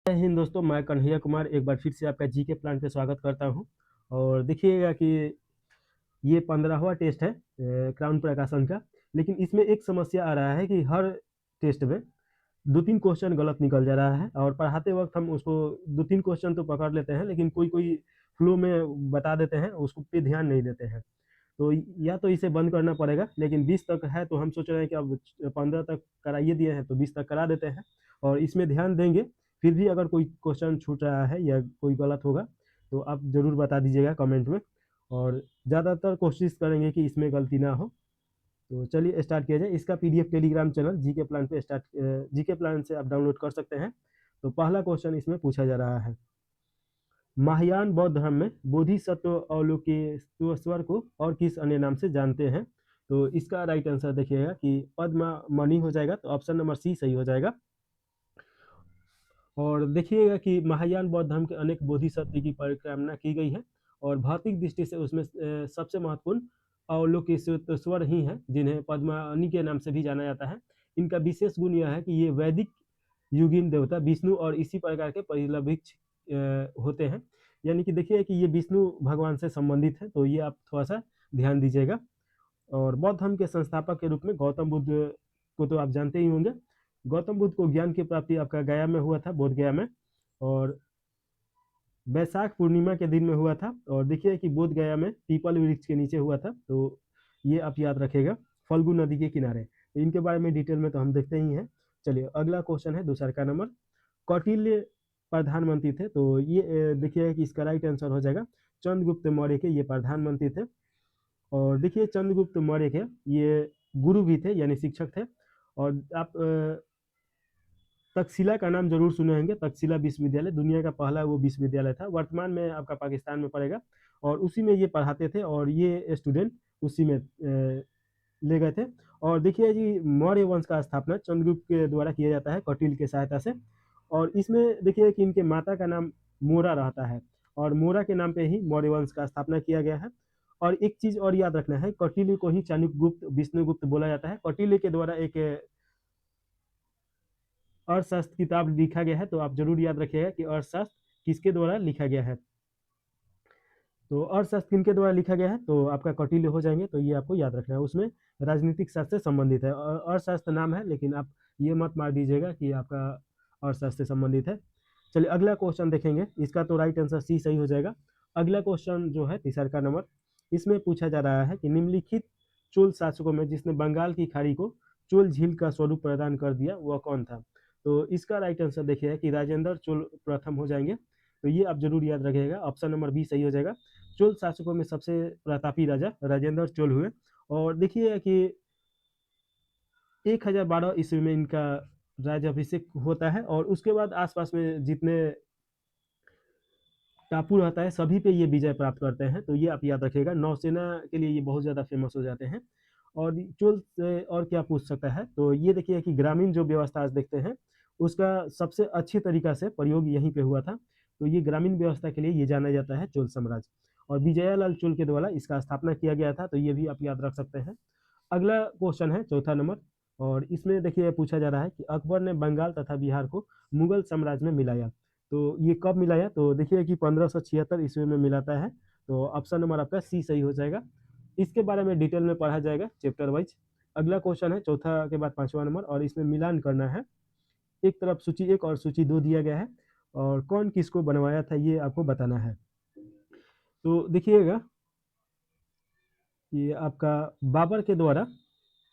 जय हिंद दोस्तों, मैं कन्हैया कुमार एक बार फिर से आपका जीके प्लान पे स्वागत करता हूं। और देखिएगा कि ये 15वां टेस्ट है क्राउन प्रकाशन का। लेकिन इसमें एक समस्या आ रहा है कि हर टेस्ट में दो तीन क्वेश्चन गलत निकल जा रहा है, और पढ़ाते वक्त हम उसको दो तीन क्वेश्चन तो पकड़ लेते हैं, लेकिन कोई कोई फ्लो में बता देते हैं, उसको पे ध्यान नहीं देते हैं। तो या तो इसे बंद करना पड़ेगा, लेकिन 20 तक है तो हम सोच रहे हैं कि अब 15 तक कराइए दिए हैं तो 20 तक करा देते हैं और इसमें ध्यान देंगे। फिर भी अगर कोई क्वेश्चन छूट रहा है या कोई गलत होगा तो आप ज़रूर बता दीजिएगा कमेंट में, और ज़्यादातर कोशिश करेंगे कि इसमें गलती ना हो। तो चलिए स्टार्ट किया जाए। इसका PDF Telegram channel GK plan पे जीके प्लान से आप डाउनलोड कर सकते हैं। तो पहला क्वेश्चन इसमें पूछा जा रहा है, महायान बौद्ध धर्म में बोधिसत्व अवलोकेश्वर को और किस अन्य नाम से जानते हैं? तो इसका राइट आंसर देखिएगा कि पद्मा मणि हो जाएगा, तो ऑप्शन नंबर सी सही हो जाएगा। और देखिएगा कि महायान बौद्ध धर्म के अनेक बोधिसत्व की परिक्रमा की गई है, और भौतिक दृष्टि से उसमें सबसे महत्वपूर्ण अवलोकेश्वर ही हैं, जिन्हें पद्मावनी के नाम से भी जाना जाता है। इनका विशेष गुण यह है कि ये वैदिक युगीन देवता विष्णु और इसी प्रकार के परिलभिक्ष होते हैं। यानी कि देखिए कि ये विष्णु भगवान से संबंधित है, तो ये आप थोड़ा सा ध्यान दीजिएगा। और बौद्ध धर्म के संस्थापक के रूप में गौतम बुद्ध को तो आप जानते ही होंगे। गौतम बुद्ध को ज्ञान की प्राप्ति आपका गया में हुआ था, बोध गया में, और वैशाख पूर्णिमा के दिन में हुआ था। और देखिए कि बोध गया में पीपल वृक्ष के नीचे हुआ था, तो ये आप याद रखेगा, फल्गु नदी के किनारे। तो इनके बारे में डिटेल में तो हम देखते ही हैं। चलिए अगला क्वेश्चन है दूसरा का नंबर। कौटिल्य प्रधानमंत्री थे, तो ये देखिए कि इसका राइट आंसर हो जाएगा चंद्रगुप्त मौर्य के ये प्रधानमंत्री थे। और देखिए चंद्रगुप्त मौर्य के ये गुरु भी थे, यानी शिक्षक थे। और आप तक्षशिला का नाम जरूर सुने होंगे। तक्षशिला विश्वविद्यालय दुनिया का पहला वो विश्वविद्यालय था, वर्तमान में आपका पाकिस्तान में पड़ेगा, और उसी में ये पढ़ाते थे और ये स्टूडेंट उसी में ले गए थे। और देखिए जी मौर्य वंश का स्थापना चंद्रगुप्त के द्वारा किया जाता है कौटिल्य की सहायता से। और इसमें देखिए कि इनके माता का नाम मोरा रहता है, और मोरा के नाम पे ही मौर्य वंश का स्थापना किया गया है। और एक चीज और याद रखना है, कौटिल्य को ही चाणक्यगुप्त विष्णुगुप्त बोला जाता है। कौटिल्य के द्वारा एक अर्थशास्त्र किताब लिखा गया है, तो आप जरूर याद रखिएगा कि अर्थशास्त्र किसके द्वारा लिखा गया है। तो अर्थशास्त्र किनके द्वारा लिखा गया है, तो आपका कौटिल्य हो जाएंगे, तो ये आपको याद रखना है। उसमें राजनीतिक शास्त्र से संबंधित है, अर्थशास्त्र नाम है, लेकिन आप ये मत मार दीजिएगा कि आपका अर्थशास्त्र से संबंधित है। चलिए अगला क्वेश्चन देखेंगे। इसका तो राइट आंसर सी सही हो जाएगा। अगला क्वेश्चन जो है तीसरा का नंबर, इसमें पूछा जा रहा है कि निम्नलिखित चोल शासकों में जिसने बंगाल की खाड़ी को चोल झील का स्वरूप प्रदान कर दिया वह कौन था? तो इसका राइट आंसर देखिए कि राजेंद्र चोल प्रथम हो जाएंगे, तो ये आप जरूर याद रखिएगा, ऑप्शन नंबर बी सही हो जाएगा। चोल शासकों में सबसे प्रतापी राजा राजेंद्र चोल हुए। और देखिए कि 1012 ईस्वी में इनका राज्याभिषेक होता है, और उसके बाद आसपास में जितने टापू रहता है सभी पे ये विजय प्राप्त करते हैं। तो ये आप याद रखिएगा, नौसेना के लिए ये बहुत ज़्यादा फेमस हो जाते हैं। और चोल से और क्या पूछ सकता है, तो ये देखिए कि ग्रामीण जो व्यवस्था आज देखते हैं उसका सबसे अच्छी तरीका से प्रयोग यहीं पे हुआ था। तो ये ग्रामीण व्यवस्था के लिए ये जाना जाता है चोल साम्राज्य, और विजयालाल चोल के द्वारा इसका स्थापना किया गया था, तो ये भी आप याद रख सकते हैं। अगला क्वेश्चन है चौथा नंबर, और इसमें देखिए पूछा जा रहा है कि अकबर ने बंगाल तथा बिहार को मुगल साम्राज्य में मिलाया, तो ये कब मिलाया? तो देखिए कि 1576 ईस्वी में मिलाता है, तो ऑप्शन नंबर आपका सी सही हो जाएगा। इसके बारे में डिटेल में पढ़ा जाएगा चैप्टर वाइज। अगला क्वेश्चन है चौथा के बाद पांचवा नंबर, और इसमें मिलान करना है। एक तरफ सूची 1 और सूची 2 दिया गया है, और कौन किसको बनवाया था ये आपको बताना है। तो देखिएगा कि आपका बाबर के द्वारा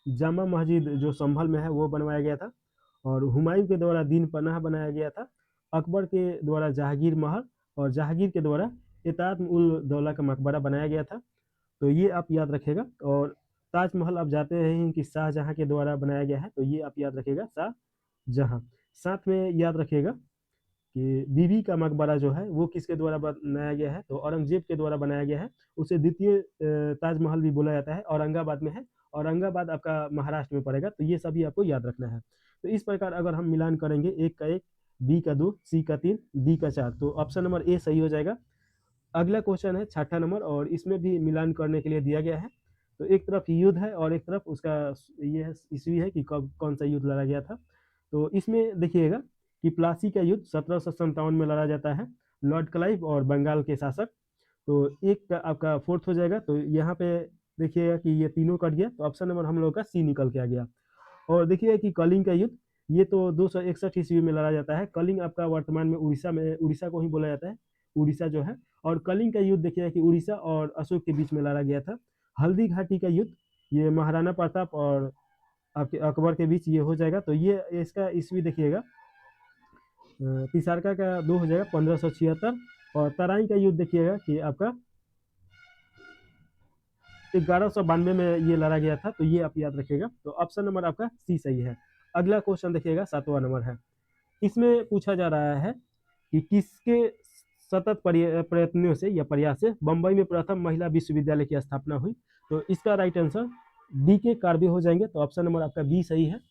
जामा मस्जिद जो संभल में है वो बनवाया गया था, और हुमायूं के द्वारा दीन पनाह बनाया गया था। अकबर के द्वारा जहांगीर महल, और जहांगीर के द्वारा इताद उल दौला का मकबरा बनाया गया था, तो ये आप याद रखिएगा। और ताजमहल आप जाते हैं कि शाहजहां के द्वारा बनाया गया है, तो ये आप याद रखिएगा शाहजहां। साथ में याद रखिएगा कि बीबी का मकबरा जो है वो किसके द्वारा बनाया गया है, तो औरंगजेब के द्वारा बनाया गया है। उसे द्वितीय ताजमहल भी बोला जाता है, औरंगाबाद में है। औरंगाबाद आपका महाराष्ट्र में पड़ेगा, तो ये सभी आपको याद रखना है। तो इस प्रकार अगर हम मिलान करेंगे, एक का एक, बी का दो, सी का तीन, डी का चार, तो ऑप्शन नंबर ए सही हो जाएगा। अगला क्वेश्चन है छठा नंबर, और इसमें भी मिलान करने के लिए दिया गया है। तो एक तरफ युद्ध है और एक तरफ उसका ये ईस्वी है कि कब कौन सा युद्ध लड़ा गया था। तो इसमें देखिएगा कि प्लासी का युद्ध 1757 में लड़ा जाता है, लॉर्ड क्लाइव और बंगाल के शासक। तो एक आपका फोर्थ हो जाएगा। तो यहाँ पे देखिएगा कि ये तीनों कट गया, तो ऑप्शन नंबर हम लोग का सी निकल के आ गया। और देखिए कि कलिंग का युद्ध, ये तो 261 ईस्वी में लड़ा जाता है। कलिंग आपका वर्तमान में उड़ीसा को ही बोला जाता है, उड़ीसा जो है। और कलिंग का युद्ध देखिए कि उड़ीसा और अशोक के बीच में लड़ा गया था। हल्दी घाटी का युद्ध, ये महाराणा प्रताप और आपके अकबर के बीच ये हो जाएगा। तो ये इसका ईस्वी देखिएगा, तिसारका का 2 हो जाएगा 1576। और तराई का युद्ध देखिएगा कि आपका 1192 में ये लड़ा गया था। तो ये आप याद रखिएगा। तो ऑप्शन नंबर आपका सी सही है। अगला क्वेश्चन देखिएगा, 7वां नंबर है। इसमें पूछा जा रहा है कि किसके सतत प्रयत्नों से या प्रयास से बंबई में प्रथम महिला विश्वविद्यालय की स्थापना हुई। तो इसका राइट आंसर डी के कार्बी हो जाएंगे। तो ऑप्शन नंबर आपका बी सही है।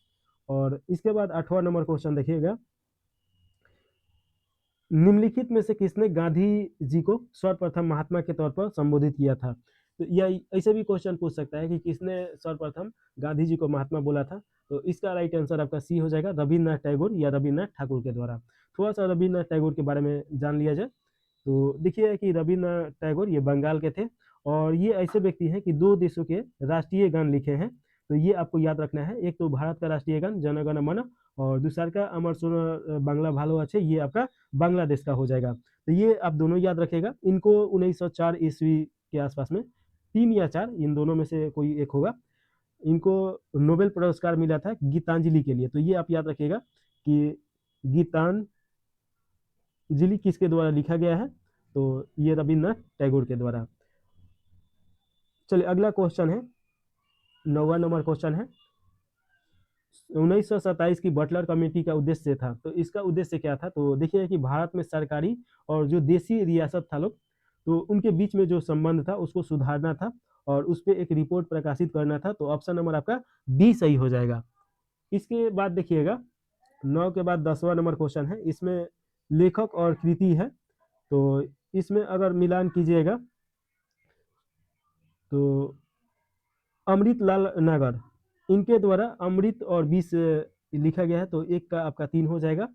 और इसके बाद 8वां नंबर क्वेश्चन देखिएगा, निम्नलिखित में से किसने गांधी जी को सर्वप्रथम महात्मा के तौर पर संबोधित किया था। तो यह ऐसे भी क्वेश्चन पूछ सकता है कि किसने सर्वप्रथम गांधी जी को महात्मा बोला था। तो इसका राइट आंसर आपका सी हो जाएगा, रविन्द्रनाथ टैगोर या रविन्द्रनाथ ठाकुर के द्वारा। थोड़ा सा रविन्द्रनाथ टैगोर के बारे में जान लिया जाए। तो देखिए कि रविन्द्रनाथ टैगोर ये बंगाल के थे, और ये ऐसे व्यक्ति हैं कि 2 देशों के राष्ट्रीय गान लिखे हैं। तो ये आपको याद रखना है। एक तो भारत का राष्ट्रीय गान जन गण मन, और दूसरा का अमर सुन बांग्ला भालो अच्छे, ये आपका बांग्लादेश का हो जाएगा। तो ये आप दोनों याद रखेगा। इनको 1904 ईस्वी के आसपास में, 3 या 4 इन दोनों में से कोई एक होगा, इनको नोबेल पुरस्कार मिला था गीतांजलि के लिए। तो ये आप याद रखिएगा कि गीतांजलि किसके द्वारा लिखा गया है। तो ये रविन्द्रनाथ टैगोर के द्वारा। चलिए अगला क्वेश्चन है, 9वां नंबर क्वेश्चन है। 1927 की बटलर कमेटी का उद्देश्य था। तो इसका उद्देश्य क्या था। तो देखिए कि भारत में सरकारी और जो देसी रियासत था लोग, तो उनके बीच में जो संबंध था उसको सुधारना था, और उस पर एक रिपोर्ट प्रकाशित करना था। तो ऑप्शन नंबर आपका डी सही हो जाएगा। इसके बाद देखिएगा 9 के बाद 10वां नंबर क्वेश्चन है। इसमें लेखक और कृति है। तो इसमें अगर मिलान कीजिएगा तो अमृत लाल नागर, इनके द्वारा अमृत और विष लिखा गया है। तो एक का आपका 3 हो जाएगा।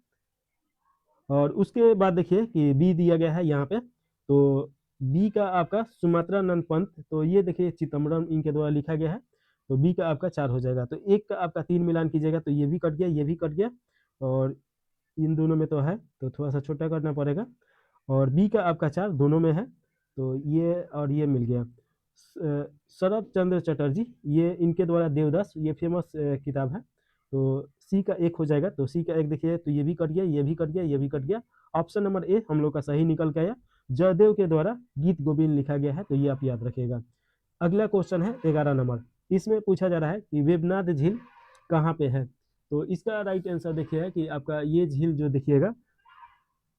और उसके बाद देखिए कि बी दिया गया है यहाँ पे। तो बी का आपका सुमात्रानंद पंत, तो ये देखिए चिदम्बरम इनके द्वारा लिखा गया है। तो बी का आपका 4 हो जाएगा। तो एक का आपका 3 मिलान कीजिएगा तो ये भी कट गया, ये भी कट गया, और इन दोनों में तो है, तो थोड़ा सा छोटा करना पड़ेगा। और बी का आपका 4 दोनों में है। तो ये और ये मिल गया। शरद चंद्र चटर्जी, ये इनके द्वारा देवदास, ये फेमस किताब है। तो सी का 1 हो जाएगा। तो सी का 1 देखिए, तो ये भी कट गया, ये भी कट गया, ये भी कट गया। ऑप्शन नंबर ए हम लोग का सही निकल के आया। जयदेव के द्वारा गीत गोविंद लिखा गया है। तो ये आप याद रखिएगा। अगला क्वेश्चन है 11 नंबर। इसमें पूछा जा रहा है कि वेबनाथ झील कहाँ पे है। तो इसका राइट आंसर देखिए कि आपका ये झील जो देखिएगा,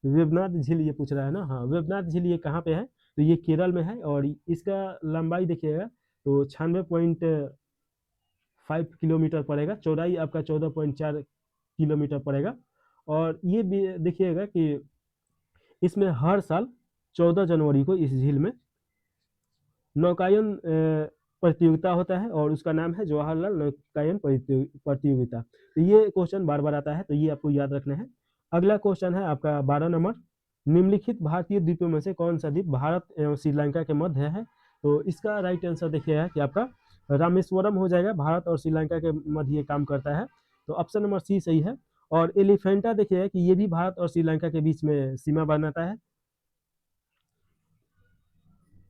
वेबनाथ झील ये पूछ रहा है ना। हाँ, वेबनाथ झील ये कहाँ पे है। तो ये केरल में है, और इसका लंबाई देखिएगा तो 96.5 किलोमीटर पड़ेगा। चौड़ाई आपका 14.4 किलोमीटर पड़ेगा। और ये भी देखिएगा कि इसमें हर साल 14 जनवरी को इस झील में नौकायन प्रतियोगिता होता है, और उसका नाम है जवाहरलाल नौकायन प्रतियोगिता। तो ये क्वेश्चन बार बार आता है, तो ये आपको याद रखना है। अगला क्वेश्चन है आपका 12 नंबर। निम्नलिखित भारतीय द्वीपों में से कौन सा द्वीप भारत एवं श्रीलंका के मध्य है। तो इसका राइट आंसर देखिएगा कि आपका रामेश्वरम हो जाएगा। भारत और श्रीलंका के मध्य ये काम करता है। तो ऑप्शन नंबर सी सही है। और एलिफेंटा देखिएगा कि ये भी भारत और श्रीलंका के बीच में सीमा बनाता है।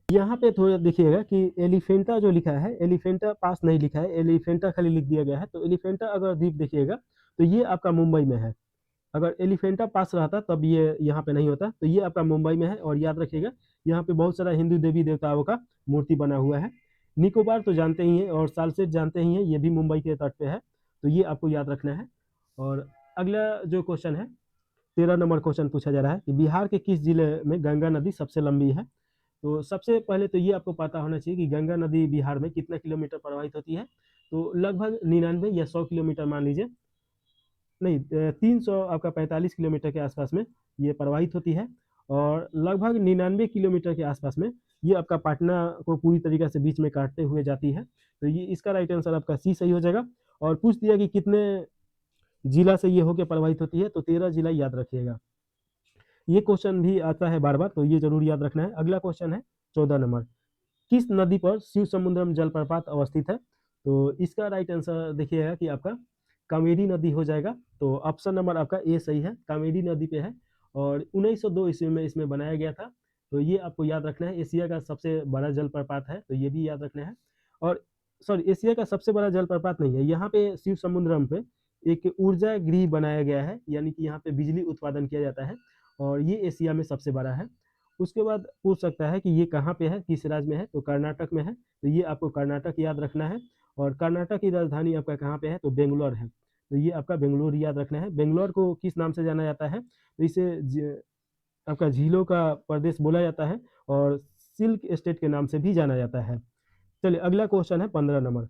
यहाँ पे थोड़ा देखिएगा कि एलिफेंटा जो लिखा है, एलिफेंटा पास नहीं लिखा है, एलिफेंटा खाली लिख दिया गया है। तो एलिफेंटा अगर द्वीप देखिएगा तो ये आपका मुंबई में है। अगर एलिफेंटा पास रहता तब ये यहाँ पे नहीं होता। तो ये आपका मुंबई में है। और याद रखिएगा यहाँ पे बहुत सारा हिंदू देवी देवताओं का मूर्ति बना हुआ है। निकोबार तो जानते ही हैं, और सालसेट जानते ही हैं, ये भी मुंबई के तट पे है। तो ये आपको याद रखना है। और अगला जो क्वेश्चन है, 13 नंबर क्वेश्चन पूछा जा रहा है कि बिहार के किस जिले में गंगा नदी सबसे लंबी है। तो सबसे पहले तो ये आपको पता होना चाहिए कि गंगा नदी बिहार में कितना किलोमीटर प्रवाहित होती है। तो लगभग 99 या 100 किलोमीटर मान लीजिए, नहीं 300 आपका 45 किलोमीटर के आसपास में ये प्रवाहित होती है। और लगभग 99 किलोमीटर के आसपास में ये आपका पटना को पूरी तरीके से बीच में काटते हुए जाती है। तो ये इसका राइट आंसर आपका सी सही हो जाएगा। और पूछ दिया कि कितने जिला से ये होकर प्रवाहित होती है, तो 13 जिला याद रखिएगा। ये क्वेश्चन भी आता है बार बार, तो ये जरूर याद रखना है। अगला क्वेश्चन है 14 नंबर, किस नदी पर शिव समुद्रम जलप्रपात अवस्थित है? तो इसका राइट आंसर देखिएगा कि आपका कावेरी नदी हो जाएगा। तो ऑप्शन नंबर आपका ए सही है, कावेरी नदी पे है और 1902 ईस्वी में इसमें बनाया गया था। तो ये आपको याद रखना है। एशिया का सबसे बड़ा जलप्रपात है, तो ये भी याद रखना है। और सॉरी, एशिया का सबसे बड़ा जलप्रपात नहीं है, यहाँ पे शिव समुद्रम पे एक ऊर्जा गृह बनाया गया है, यानी कि यहाँ पे बिजली उत्पादन किया जाता है और ये एशिया में सबसे बड़ा है। उसके बाद पूछ सकता है कि ये कहाँ पे है, किस राज्य में है? तो कर्नाटक में है, तो ये आपको कर्नाटक याद रखना है। और कर्नाटक की राजधानी आपका कहाँ पे है? तो बेंगलोर है, तो ये आपका बेंगलोर याद रखना है। बेंगलोर को किस नाम से जाना जाता है? तो इसे आपका झीलों का प्रदेश बोला जाता है और सिल्क स्टेट के नाम से भी जाना जाता है। चलिए अगला क्वेश्चन है 15 नंबर,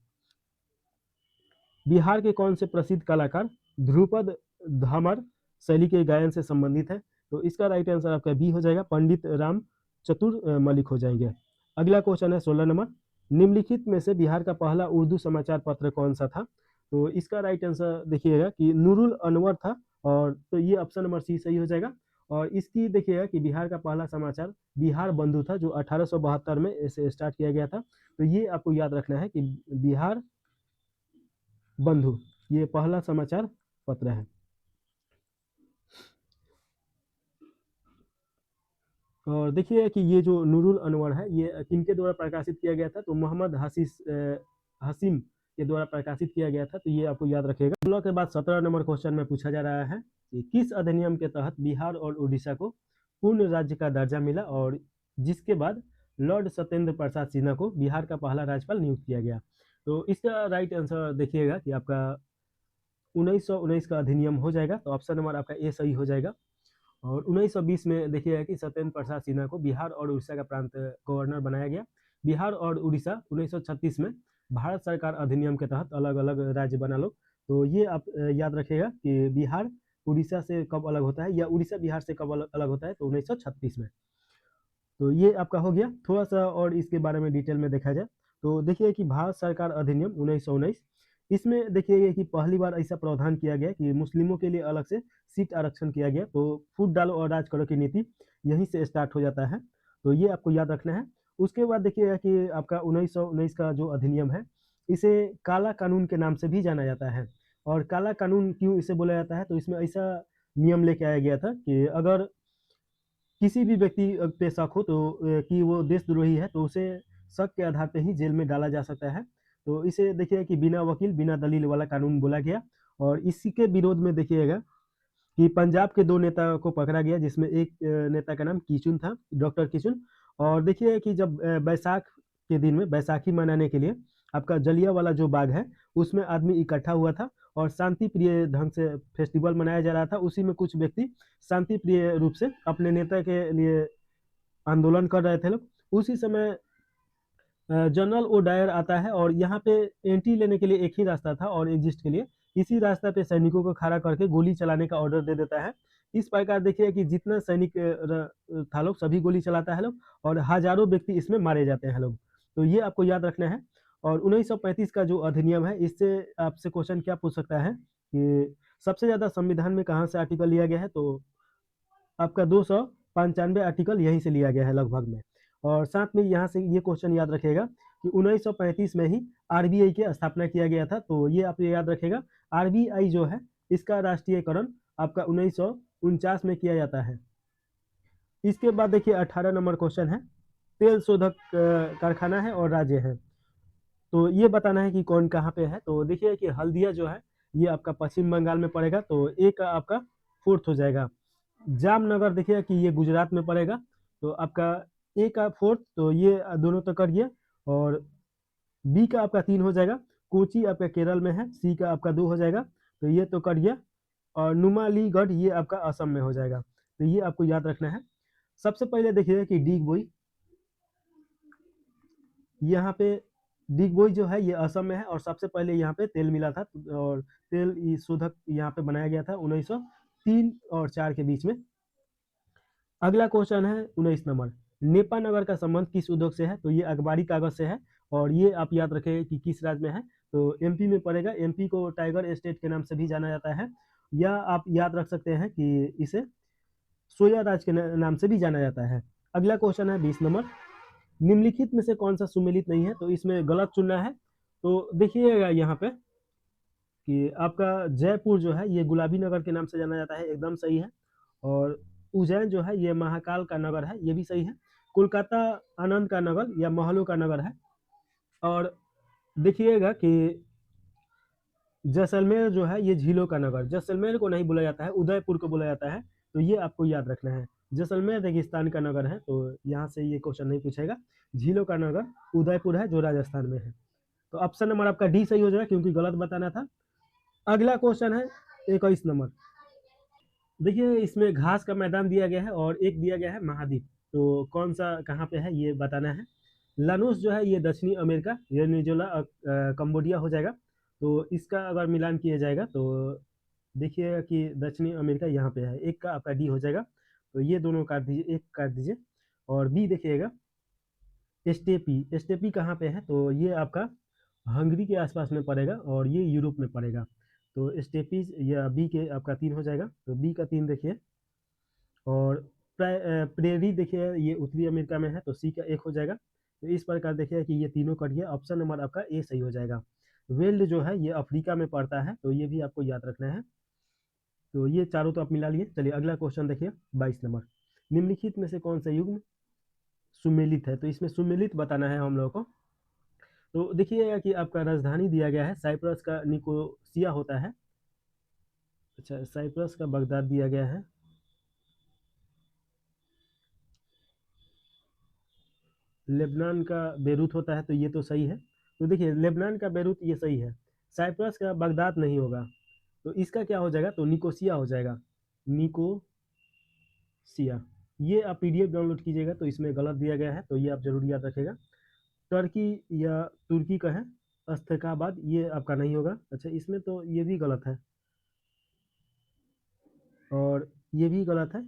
बिहार के कौन से प्रसिद्ध कलाकार ध्रुपद धामर शैली के गायन से संबंधित है? तो इसका राइट आंसर आपका बी हो जाएगा, पंडित राम चतुर मलिक हो जाएंगे। अगला क्वेश्चन है 16 नंबर, निम्नलिखित में से बिहार का पहला उर्दू समाचार पत्र कौन सा था? तो इसका राइट आंसर देखिएगा कि नूरुल अनवर था, और तो ये ऑप्शन नंबर सी सही हो जाएगा। और इसकी देखिएगा कि बिहार का पहला समाचार बिहार बंधु था, जो 1872 में इसे स्टार्ट किया गया था। तो ये आपको याद रखना है कि बिहार बंधु ये पहला समाचार पत्र है। और देखिए कि ये जो नूरुल अनवर है, ये किनके द्वारा प्रकाशित किया गया था? तो मोहम्मद हसीम के द्वारा प्रकाशित किया गया था, तो ये आपको याद रखेगा। 16 के बाद 17 नंबर क्वेश्चन में पूछा जा रहा है कि किस अधिनियम के तहत बिहार और उड़ीसा को पूर्ण राज्य का दर्जा मिला और जिसके बाद लॉर्ड सत्येंद्र प्रसाद सिन्हा को बिहार का पहला राज्यपाल नियुक्त किया गया? तो इसका राइट आंसर देखिएगा कि आपका 1919 का अधिनियम हो जाएगा, तो ऑप्शन नंबर आपका ए सही हो जाएगा। और 1920 में देखिएगा कि सत्येंद्र प्रसाद सिन्हा को बिहार और उड़ीसा का प्रांत गवर्नर बनाया गया। बिहार और उड़ीसा 1936 में भारत सरकार अधिनियम के तहत अलग अलग राज्य बना लो। तो ये आप याद रखिएगा कि बिहार उड़ीसा से कब अलग होता है या उड़ीसा बिहार से कब अलग होता है? तो 1936 में। तो ये आपका हो गया। थोड़ा सा और इसके बारे में डिटेल में देखा जाए तो देखिए कि भारत सरकार अधिनियम 1919, इसमें देखिए कि पहली बार ऐसा प्रावधान किया गया कि मुस्लिमों के लिए अलग से सीट आरक्षण किया गया। तो फूट डालो और राज करो की नीति यहीं से स्टार्ट हो जाता है, तो ये आपको याद रखना है। उसके बाद देखिएगा कि आपका 1919 का जो अधिनियम है, इसे काला कानून के नाम से भी जाना जाता है। और काला कानून क्यों इसे बोला जाता है? तो इसमें ऐसा नियम लेके आया गया था कि अगर किसी भी व्यक्ति पे शक हो तो कि वो देशद्रोही है, तो उसे शक के आधार पे ही जेल में डाला जा सकता है। तो इसे देखिए कि बिना वकील बिना दलील वाला कानून बोला गया। और इसी के विरोध में देखिएगा कि पंजाब के दो नेता को पकड़ा गया, जिसमें एक नेता का नाम किचुन था, डॉक्टर किचुन। और देखिए कि जब बैसाख के दिन में बैसाखी मनाने के लिए आपका जलियांवाला जो बाग है, उसमें आदमी इकट्ठा हुआ था और शांति प्रिय ढंग से फेस्टिवल मनाया जा रहा था। उसी में कुछ व्यक्ति शांति प्रिय रूप से अपने नेता के लिए आंदोलन कर रहे थे लोग। उसी समय जनरल ओ डायर आता है और यहाँ पे एंट्री लेने के लिए एक ही रास्ता था और एग्जिस्ट के लिए इसी रास्ता पे सैनिकों को खड़ा करके गोली चलाने का ऑर्डर दे देता है। इस प्रकार देखिए कि जितना सैनिक था लोग सभी गोली चलाता है लोग और हजारों व्यक्ति इसमें मारे जाते हैं लोग। तो ये आपको याद रखना है। और 1935 का जो अधिनियम है, इससे आपसे क्वेश्चन क्या पूछ सकता है कि सबसे ज्यादा संविधान में कहाँ से आर्टिकल लिया गया है? तो आपका 295 आर्टिकल यहीं से लिया गया है लगभग में। और साथ में यहाँ से ये क्वेश्चन याद रखेगा कि 1935 में ही आरबीआई की स्थापना किया गया था। तो ये आप याद रखेगा, आरबीआई जो है इसका राष्ट्रीयकरण आपका 1949 में किया जाता है। इसके बाद देखिए 18 नंबर क्वेश्चन है, तेल शोधक कारखाना है और राज्य है, तो ये बताना है कि कौन कहाँ पे है। तो देखिए कि हल्दिया जो है ये आपका पश्चिम बंगाल में पड़ेगा, तो एक आपका फोर्थ हो जाएगा। जामनगर देखिए कि ये गुजरात में पड़ेगा, तो आपका ए का फोर्थ, तो ये दोनों तो कर गया। और बी का आपका 3 हो जाएगा। कोची आपका केरल में है, सी का आपका 2 हो जाएगा, तो ये तो कर गया। और नुमालीगढ़ ये आपका असम में हो जाएगा, तो ये आपको याद रखना है। सबसे पहले देखिए कि डिगबोई, यहाँ पे डिगबोई जो है ये असम में है और सबसे पहले यहाँ पे तेल मिला था और तेल शोधक यहाँ पे बनाया गया था 1903 और 4 के बीच में। अगला क्वेश्चन है 19 नंबर, नेपा नगर का संबंध किस उद्योग से है? तो ये अखबारी कागज से है और ये आप याद रखें कि किस राज्य में है? तो एमपी में पड़ेगा। एमपी को टाइगर स्टेट के नाम से भी जाना जाता है, या आप याद रख सकते हैं कि इसे सोया राज के नाम से भी जाना जाता है। अगला क्वेश्चन है 20 नंबर, निम्नलिखित में से कौन सा सुमेलित नहीं है? तो इसमें गलत चुनना है। तो देखिएगा यहाँ पे कि आपका जयपुर जो है ये गुलाबी नगर के नाम से जाना जाता है, एकदम सही है। और उज्जैन जो है ये महाकाल का नगर है, ये भी सही है। कोलकाता आनंद का नगर या महलों का नगर है। और देखिएगा कि जैसलमेर जो है ये झीलों का नगर, जैसलमेर को नहीं बोला जाता है, उदयपुर को बोला जाता है। तो ये आपको याद रखना है। जैसलमेर रेगिस्तान का नगर है, तो यहाँ से ये क्वेश्चन नहीं पूछेगा। झीलों का नगर उदयपुर है, जो राजस्थान में है। तो ऑप्शन नंबर आपका डी सही हो जाएगा, क्योंकि गलत बताना था। अगला क्वेश्चन है 21 नंबर। देखिए इसमें घास का मैदान दिया गया है और एक दिया गया है महाद्वीप। तो कौन सा कहाँ पे है ये बताना है। लानोस जो है ये दक्षिणी अमेरिका, वेनेजुएला कंबोडिया हो जाएगा। तो इसका अगर मिलान किया जाएगा तो देखिएगा कि दक्षिणी अमेरिका यहाँ पे है, एक का आपका डी हो जाएगा। तो ये दोनों काट दीजिए, एक काट दीजिए। और बी देखिएगा एस्टेपी, एस्टेपी कहाँ पे है? तो ये आपका हंगरी के आसपास में पड़ेगा और ये यूरोप में पड़ेगा। तो स्टेपीज या बी के आपका 3 हो जाएगा। तो बी का 3 देखिए। और प्रेरी देखिए ये उत्तरी अमेरिका में है, तो सी का 1 हो जाएगा। तो इस प्रकार देखिए कि ये तीनों कट गया। ऑप्शन नंबर आपका ए सही हो जाएगा। वेल्ड जो है ये अफ्रीका में पड़ता है, तो ये भी आपको याद रखना है। तो ये चारों तो आप मिला लिए। चलिए अगला क्वेश्चन देखिए 22 नंबर, निम्नलिखित में से कौन सा युग्म सुमेलित है? तो इसमें सुमेलित बताना है हम लोगों को। तो देखिएगा कि आपका राजधानी दिया गया है साइप्रस का निकोसिया होता है। अच्छा, साइप्रस का बगदाद दिया गया है। लेबनान का बेरूत होता है, तो ये तो सही है। तो देखिए लेबनान का बेरूत ये सही है, साइप्रस का बगदाद नहीं होगा। तो इसका क्या हो जाएगा? तो निकोसिया हो जाएगा, निकोसिया। ये आप पीडीएफ डाउनलोड कीजिएगा, तो इसमें गलत दिया गया है, तो ये आप जरूर याद रखेगा। टर्की या तुर्की का है अस्तकाबाद, ये आपका नहीं होगा। अच्छा, इसमें तो ये भी गलत है और ये भी गलत है।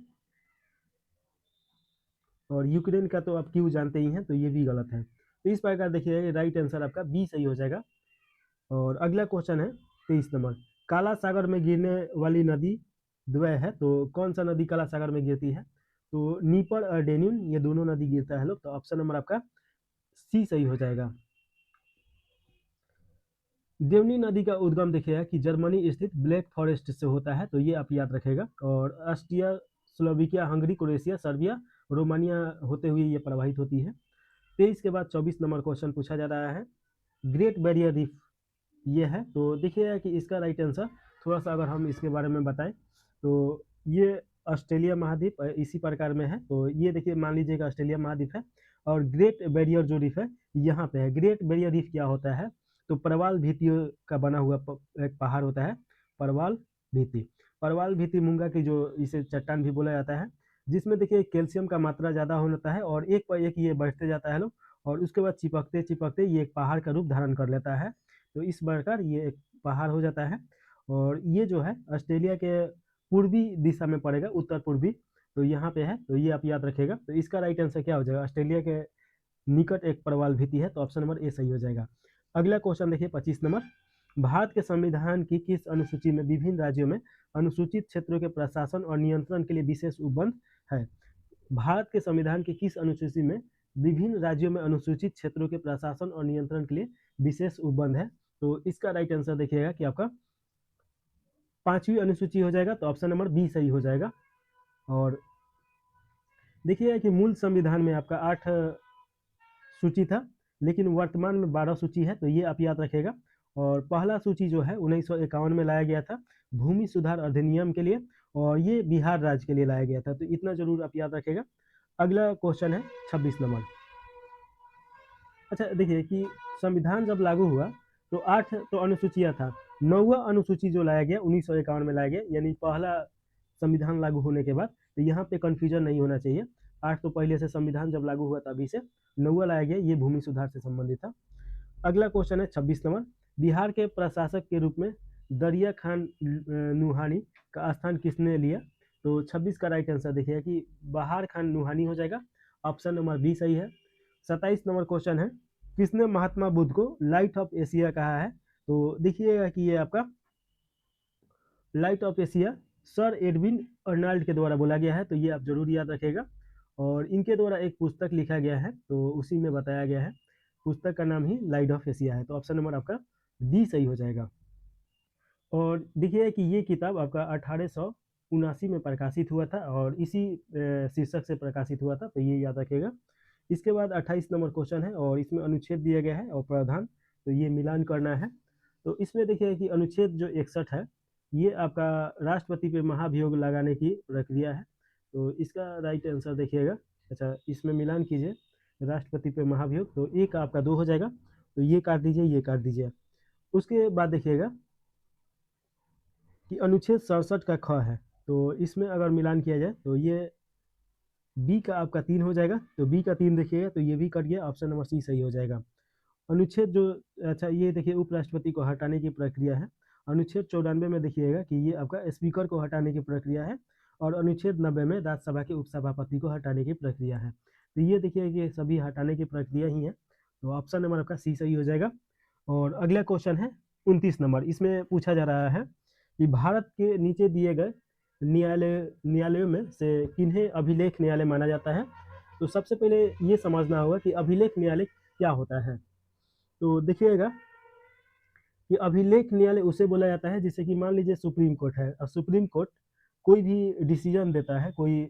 और यूक्रेन का तो आप क्यों जानते ही हैं, तो ये भी गलत है। तो इस प्रकार देखिए राइट आंसर आपका बी सही हो जाएगा। और अगला क्वेश्चन है 23 नंबर, काला सागर में गिरने वाली नदी द्वय है, तो कौन सा नदी काला सागर में गिरती है? तो नीपर और डेन्यून, ये दोनों नदी गिरता है लोग। तो ऑप्शन नंबर आपका सी सही हो जाएगा। देवनी नदी का उद्गम देखिएगा कि जर्मनी स्थित ब्लैक फॉरेस्ट से होता है, तो ये आप याद रखेगा। और Austria, Slovakia, Hungary, Croatia, Serbia, Romania होते हुए ये प्रवाहित होती है। 23 के बाद 24 नंबर क्वेश्चन पूछा जा रहा है, ग्रेट बैरियर रीफ ये है। तो देखिएगा कि इसका राइट आंसर थोड़ा सा अगर हम इसके बारे में बताएं, तो ये ऑस्ट्रेलिया महाद्वीप इसी प्रकार में है। तो ये देखिए मान लीजिएगा ऑस्ट्रेलिया महाद्वीप है, और ग्रेट बैरियर जो रीफ है यहाँ पे है। ग्रेट बैरियर रीफ क्या होता है? तो परवाल भित्तियों का बना हुआ एक पहाड़ होता है, परवाल भित्ति। परवाल भित्ति मूंगा की जो इसे चट्टान भी बोला जाता है, जिसमें देखिए कैल्शियम का मात्रा ज़्यादा होता है और एक पर एक ये बढ़ते जाता है लोग, और उसके बाद चिपकते चिपकते ये एक पहाड़ का रूप धारण कर लेता है। तो इस प्रकार ये एक पहाड़ हो जाता है। और ये जो है ऑस्ट्रेलिया के पूर्वी दिशा में पड़ेगा, उत्तर पूर्वी। तो यहाँ पे है, तो ये आप याद रखेगा। तो इसका राइट आंसर क्या हो जाएगा? ऑस्ट्रेलिया के निकट एक प्रवाल भित्ति है, तो ऑप्शन नंबर ए सही हो जाएगा। अगला क्वेश्चन देखिए 25 नंबर, भारत के संविधान की किस अनुसूची में विभिन्न राज्यों में अनुसूचित क्षेत्रों के प्रशासन और नियंत्रण के लिए विशेष उपबंध है? भारत के संविधान की किस अनुसूची में विभिन्न राज्यों में अनुसूचित क्षेत्रों के प्रशासन और नियंत्रण के लिए विशेष उपबंध है? तो इसका राइट आंसर देखिएगा कि आपका 5वीं अनुसूची हो जाएगा। तो ऑप्शन नंबर बी सही हो जाएगा। और देखिएगा कि मूल संविधान में आपका 8 सूची था, लेकिन वर्तमान में 12 सूची है, तो ये आप याद रखेगा। और पहला सूची जो है 1951 में लाया गया था भूमि सुधार अधिनियम के लिए, और ये बिहार राज्य के लिए लाया गया था। तो इतना जरूर आप याद रखेगा। अगला क्वेश्चन है 26 नंबर। अच्छा देखिए कि संविधान जब लागू हुआ तो 8 तो अनुसूचियां था, 9वां अनुसूची जो लाया गया 1951 में लाया गया, यानी पहला संविधान लागू होने के बाद। तो यहाँ पे कंफ्यूजन नहीं होना चाहिए। 8 तो पहले से संविधान जब लागू हुआ तभी से, 9वां लाया गया, ये भूमि सुधार से संबंधित था। अगला क्वेश्चन है 26 नंबर, बिहार के प्रशासक के रूप में दरिया खान नुहानी का स्थान किसने लिया? तो 26 का राइट आंसर देखिए कि बहार खान नुहानी हो जाएगा। ऑप्शन नंबर बी सही है। 27 नंबर क्वेश्चन है, किसने महात्मा बुद्ध को लाइट ऑफ एशिया कहा है? तो देखिएगा कि ये आपका light of Asia sir Edwin Arnold के द्वारा बोला गया है, तो ये आप जरूर याद रखेगा। और इनके द्वारा एक पुस्तक लिखा गया है, तो उसी में बताया गया है। पुस्तक का नाम ही लाइट ऑफ एशिया है, तो ऑप्शन नंबर आपका डी सही हो जाएगा। और देखिए कि ये किताब आपका 1879 में प्रकाशित हुआ था और इसी शीर्षक से प्रकाशित हुआ था, तो ये याद रखेगा। इसके बाद 28 नंबर क्वेश्चन है और इसमें अनुच्छेद दिया गया है और प्रावधान, तो ये मिलान करना है। तो इसमें देखिए कि अनुच्छेद जो 61 है, ये आपका राष्ट्रपति पे महाभियोग लगाने की प्रक्रिया है, तो इसका राइट आंसर देखिएगा। अच्छा, इसमें मिलान कीजिए राष्ट्रपति पे महाभियोग, तो एक आपका 2 हो जाएगा, तो ये काट दीजिए, ये काट दीजिए। उसके बाद देखिएगा कि अनुच्छेद 67 का ख है, तो इसमें अगर मिलान किया जाए तो ये बी का आपका 3 हो जाएगा, तो बी का 3 देखिएगा, तो ये भी कट गया, ऑप्शन नंबर सी सही हो जाएगा। अनुच्छेद जो अच्छा ये देखिए उपराष्ट्रपति को हटाने की प्रक्रिया है। अनुच्छेद 94 में देखिएगा कि ये आपका स्पीकर को हटाने की प्रक्रिया है और अनुच्छेद 90 में राज्यसभा के उपसभापति को हटाने की प्रक्रिया है। तो ये देखिए कि सभी हटाने की प्रक्रिया ही है, तो ऑप्शन नंबर आपका सी सही हो जाएगा। और अगला क्वेश्चन है 29 नंबर। इसमें पूछा जा रहा है कि भारत के नीचे दिए गए न्यायालयों में से किन्हें अभिलेख न्यायालय माना जाता है। तो सबसे पहले ये समझना होगा कि अभिलेख न्यायालय क्या होता है। तो देखिएगा कि अभिलेख न्यायालय उसे बोला जाता है जैसे कि मान लीजिए सुप्रीम कोर्ट है, और सुप्रीम कोर्ट कोई भी डिसीजन देता है कोई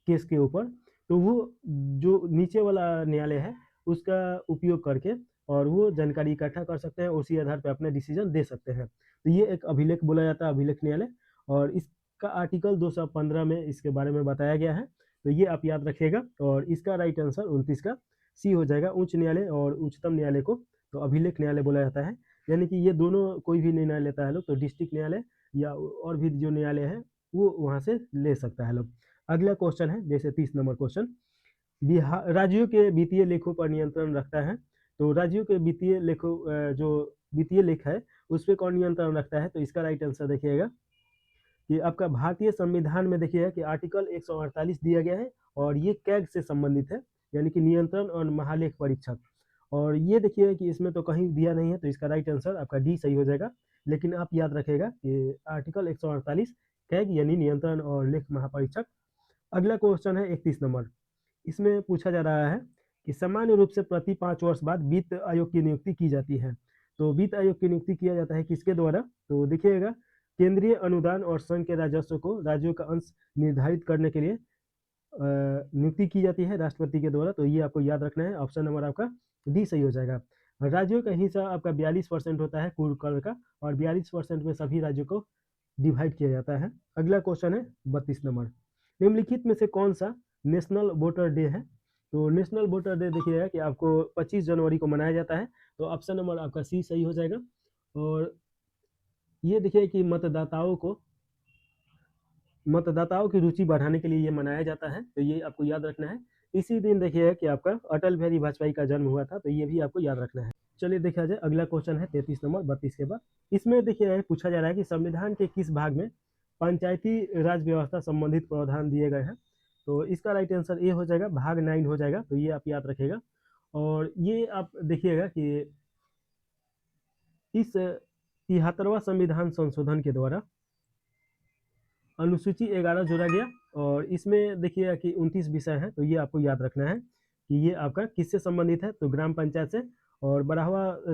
केस के ऊपर, तो वो जो नीचे वाला न्यायालय है उसका उपयोग करके और वो जानकारी इकट्ठा कर सकते हैं, उसी आधार पर अपने डिसीजन दे सकते हैं। तो ये एक अभिलेख बोला जाता है, अभिलेख न्यायालय। और इसका आर्टिकल 215 में इसके बारे में बताया गया है, तो ये आप याद रखिएगा। और इसका राइट आंसर 29 का सी हो जाएगा। उच्च न्यायालय और उच्चतम न्यायालय को तो अभिलेख न्यायालय बोला जाता है, यानी कि ये दोनों कोई भी निर्णय लेता है लोग, तो डिस्ट्रिक्ट न्यायालय या और भी जो न्यायालय है वो वहाँ से ले सकता है लोग। अगला क्वेश्चन है जैसे 30 नंबर क्वेश्चन, बिहार राज्यों के वित्तीय लेखों पर नियंत्रण रखता है। तो राज्यों के वित्तीय लेखों जो वित्तीय लेख है उस पर कौन नियंत्रण रखता है, तो इसका राइट आंसर देखिएगा कि आपका भारतीय संविधान में देखिएगा कि आर्टिकल 148 दिया गया है और ये कैग से संबंधित है, यानी कि नियंत्रण और महालेख परीक्षक। और ये देखिए कि इसमें तो कहीं दिया नहीं है, तो इसका राइट आंसर आपका डी सही हो जाएगा। लेकिन आप याद रखेगा कि आर्टिकल 148 कैग यानी नियंत्रण और लेख महापरीक्षक। अगला क्वेश्चन है 31 नंबर। इसमें पूछा जा रहा है कि सामान्य रूप से प्रति 5 वर्ष बाद वित्त आयोग की नियुक्ति की जाती है। तो वित्त आयोग की नियुक्ति किया जाता है किसके द्वारा, तो देखिएगा केंद्रीय अनुदान और संघ के राजस्व को राज्यों का अंश निर्धारित करने के लिए नियुक्ति की जाती है राष्ट्रपति के द्वारा। तो ये आपको याद रखना है, ऑप्शन नंबर आपका डी सही हो जाएगा। राज्यों का हिस्सा आपका 42% होता है कुल कर का, और 42% में सभी राज्यों को डिवाइड किया जाता है। अगला क्वेश्चन है 32 नंबर। निम्नलिखित में से कौन सा नेशनल वोटर डे है। तो नेशनल वोटर डे देखिएगा कि आपको 25 जनवरी को मनाया जाता है, तो ऑप्शन नंबर आपका सी सही हो जाएगा। और ये देखिए कि मतदाताओं की रुचि बढ़ाने के लिए ये मनाया जाता है, तो ये आपको याद रखना है। इसी दिन देखिए कि आपका अटल बिहारी वाजपेयी का जन्म हुआ था, तो ये भी आपको याद रखना है। चलिए देखा जाए अगला क्वेश्चन है 33 नंबर 32 के बाद। इसमें देखिए पूछा जा रहा है कि संविधान के किस भाग में पंचायती राज व्यवस्था संबंधित प्रावधान दिए गए हैं। तो इसका राइट आंसर ए हो जाएगा, भाग 9 हो जाएगा, तो ये आप याद रखेगा। और ये आप देखिएगा कि इस 73वां संविधान संशोधन के द्वारा अनुसूची 11 जोड़ा गया, और इसमें देखिएगा कि 29 विषय हैं, तो ये आपको याद रखना है कि ये आपका किससे संबंधित है, तो ग्राम पंचायत से। और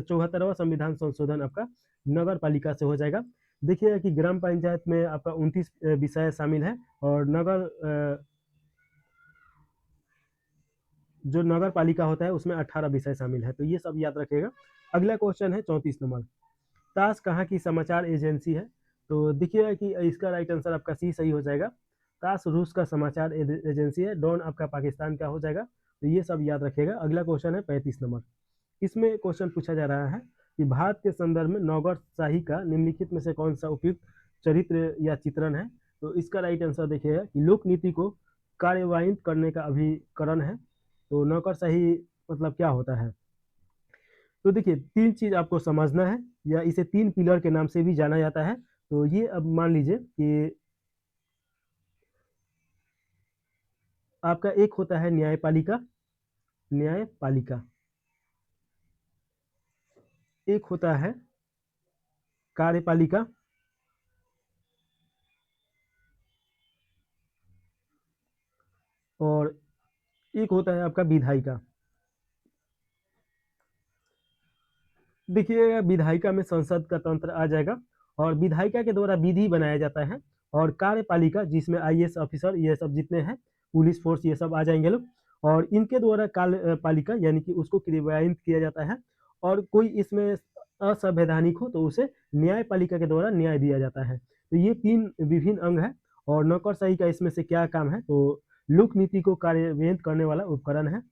74वां संविधान संशोधन आपका नगर पालिका से हो जाएगा। देखिएगा कि ग्राम पंचायत में आपका 29 विषय शामिल है, और जो नगर पालिका होता है उसमें 18 विषय शामिल है, तो ये सब याद रखिएगा। अगला क्वेश्चन है 34 नंबर। तास कहाँ की समाचार एजेंसी है। तो देखिएगा कि इसका राइट आंसर आपका सी सही हो जाएगा। तास रूस का समाचार एजेंसी है, डॉन आपका पाकिस्तान का हो जाएगा, तो ये सब याद रखिएगा। अगला क्वेश्चन है 35 नंबर। इसमें क्वेश्चन पूछा जा रहा है कि भारत के संदर्भ में नौकरशाही का निम्नलिखित में से कौन सा उपयुक्त चरित्र या चित्रण है। तो इसका राइट आंसर देखिएगा कि लोक नीति को कार्यान्वित करने का अभिकरण है। तो नौकरशाही मतलब क्या होता है, तो देखिए 3 चीज आपको समझना है, या इसे 3 पिलर के नाम से भी जाना जाता है। तो ये अब मान लीजिए कि आपका एक होता है न्यायपालिका, न्यायपालिका। एक होता है कार्यपालिका और एक होता है आपका विधायिका। देखिए विधायिका में संसद का तंत्र आ जाएगा और विधायिका के द्वारा विधि बनाया जाता है और कार्यपालिका जिसमें आईएएस ऑफिसर ये सब जितने हैं पुलिस फोर्स ये सब आ जाएंगे लोग और इनके द्वारा कार्यपालिका यानी कि उसको क्रियान्वित किया जाता है और कोई इसमें असंवैधानिक हो तो उसे न्यायपालिका के द्वारा न्याय दिया जाता है। तो ये तीन विभिन्न अंग है और नौकरशाही का इसमें से क्या काम है तो लोक नीति को कार्यान्वित करने वाला उपकरण है।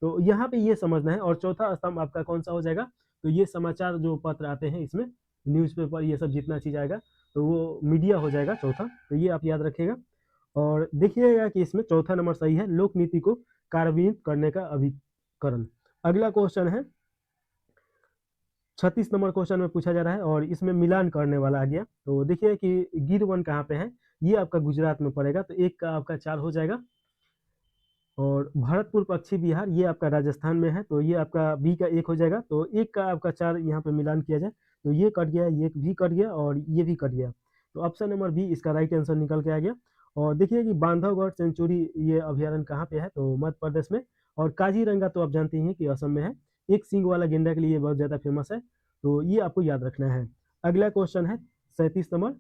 तो यहाँ पे ये समझना है और चौथा स्तंभ आपका कौन सा हो जाएगा तो ये समाचार जो पत्र आते हैं इसमें न्यूज़पेपर ये सब जितना चीज़ आएगा तो वो मीडिया हो जाएगा चौथा। तो ये आप याद रखिएगा और देखिएगा कि इसमें चौथा नंबर सही है लोक नीति को कार्यान्वित करने का अभिकरण। अगला क्वेश्चन है 36 नंबर क्वेश्चन में पूछा जा रहा है और इसमें मिलान करने वाला आ गया। तो देखिए कि गिर वन कहाँ पे है, ये आपका गुजरात में पड़ेगा तो एक का आपका 4 हो जाएगा और भरतपुर पश्चिम बिहार ये आपका राजस्थान में है तो ये आपका बी का 1 हो जाएगा। तो एक का आपका 4 यहाँ पे मिलान किया जाए तो ये कट गया, ये भी कट गया और ये भी कट गया। तो ऑप्शन नंबर बी इसका राइट आंसर निकल के आ गया। और देखिए कि बांधवगढ़ सेंचुरी ये अभ्यारण्य कहाँ पे है तो मध्य प्रदेश में और काजीरंगा तो आप जानते हैं कि असम में है। एक सींग वाला गेंडा के लिए बहुत ज़्यादा फेमस है तो ये आपको याद रखना है। अगला क्वेश्चन है 37 नंबर,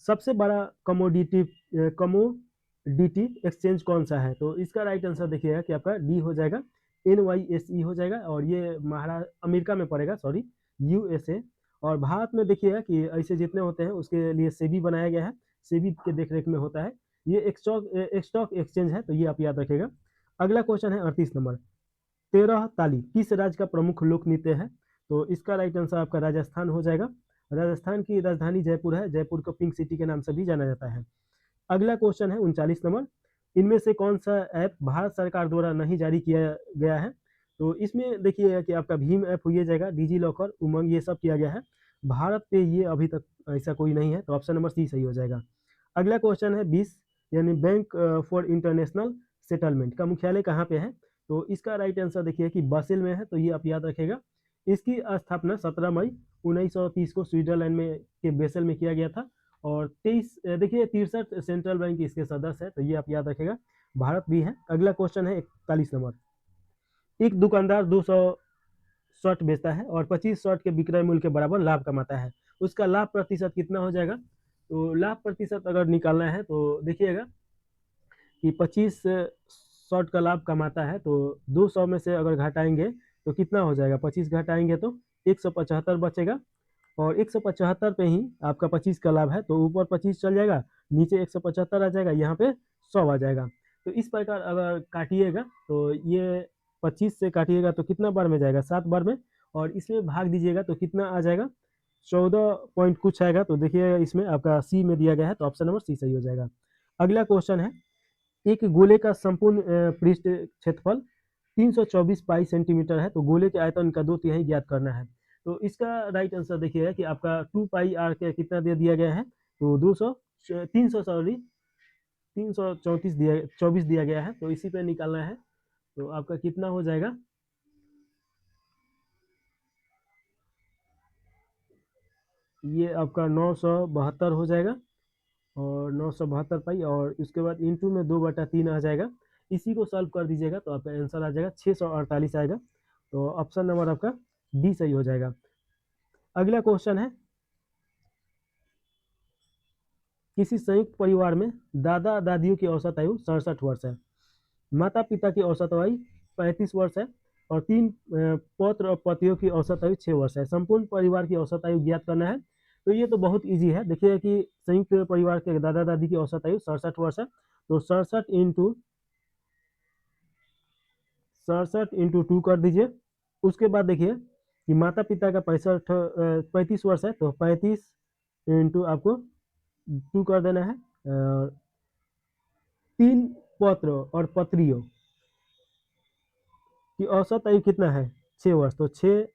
सबसे बड़ा कमोडिटी एक्सचेंज कौन सा है तो इसका राइट आंसर देखिएगा कि आपका डी हो जाएगा, NYSE हो जाएगा और ये अमेरिका में पड़ेगा, सॉरी USA। और भारत में देखिएगा कि ऐसे जितने होते हैं उसके लिए सेबी बनाया गया है, सेबी के देखरेख में होता है। ये एक स्टॉक एक्सचेंज है तो ये आप याद रखिएगा। अगला क्वेश्चन है 38 नंबर, 13 ताली किस राज्य का प्रमुख लोक नृत्य है तो इसका राइट आंसर आपका राजस्थान हो जाएगा। राजस्थान की राजधानी जयपुर है, जयपुर को पिंक सिटी के नाम से भी जाना जाता है। अगला क्वेश्चन है 39 नंबर, इनमें से कौन सा ऐप भारत सरकार द्वारा नहीं जारी किया गया है तो इसमें देखिएगा कि आपका भीम ऐप हो जाएगा, डिजी लॉकर, उमंग ये सब किया गया है। भारत पे ये अभी तक ऐसा कोई नहीं है तो ऑप्शन नंबर सी सही हो जाएगा। अगला क्वेश्चन है 20, यानी बैंक फॉर इंटरनेशनल सेटलमेंट का मुख्यालय कहाँ पे है तो इसका राइट आंसर देखिए कि बासेल में है तो ये आप याद रखेगा। इसकी स्थापना 17 मई 1930 को स्विट्जरलैंड में के बेसेल में किया गया था और 23 देखिए 63 सेंट्रल बैंक इसके सदस्य है तो ये आप याद रखेगा। भारत भी है। अगला क्वेश्चन है 41 नंबर, एक दुकानदार 200 शर्ट बेचता है और 25 शर्ट के विक्रय मूल्य के बराबर लाभ कमाता है, उसका लाभ प्रतिशत कितना हो जाएगा तो लाभ प्रतिशत अगर निकालना है तो देखिएगा कि 25 शर्ट का लाभ कमाता है तो 200 में से अगर घटाएंगे तो कितना हो जाएगा, 25 घटाएंगे तो 175 बचेगा और 175 पे ही आपका 25 का लाभ है तो ऊपर 25 चल जाएगा, नीचे 175 आ जाएगा, यहाँ पे 100 आ जाएगा। तो इस प्रकार अगर काटिएगा तो ये 25 से काटिएगा तो कितना बार में जाएगा, 7 बार में, और इसमें भाग दीजिएगा तो कितना आ जाएगा, 14 पॉइंट कुछ आएगा। तो देखिए इसमें आपका सी में दिया गया है तो ऑप्शन नंबर सी सही हो जाएगा। अगला क्वेश्चन है, एक गोले का संपूर्ण पृष्ठ क्षेत्रफल 324 पाई सेंटीमीटर है तो गोले के आयतन का 2/3 ज्ञात करना है। तो इसका राइट आंसर देखिएगा कि आपका 2 पाई आर के कितना दे दिया गया है तो 334 दिया 24 दिया गया है तो इसी पे निकालना है तो आपका कितना हो जाएगा, ये आपका 972 हो जाएगा और 972 पाई और उसके बाद इंटू में 2/3 आ जाएगा। इसी को सॉल्व कर दीजिएगा तो आपका आंसर आ जाएगा 648 आएगा। तो ऑप्शन नंबर आपका डी सही हो जाएगा। अगला क्वेश्चन है, किसी संयुक्त परिवार में दादा दादियों की औसत आयु 67 वर्ष है, माता पिता की औसत आयु 35 वर्ष है और 3 पौत्र और पतियों की औसत आयु 6 वर्ष है। संपूर्ण परिवार की औसत आयु ज्ञात करना है तो ये तो बहुत इजी है। देखिए कि संयुक्त परिवार के दादा दादी की औसत आयु 67 वर्ष है तो 67 इंटू 2 कर दीजिए। उसके बाद देखिए कि माता पिता का 35 वर्ष है तो 35 इंटू आपको 2 कर देना है। 3 पौत्र और पत्रियों की औसत आयु कितना है, 6 वर्ष, तो 6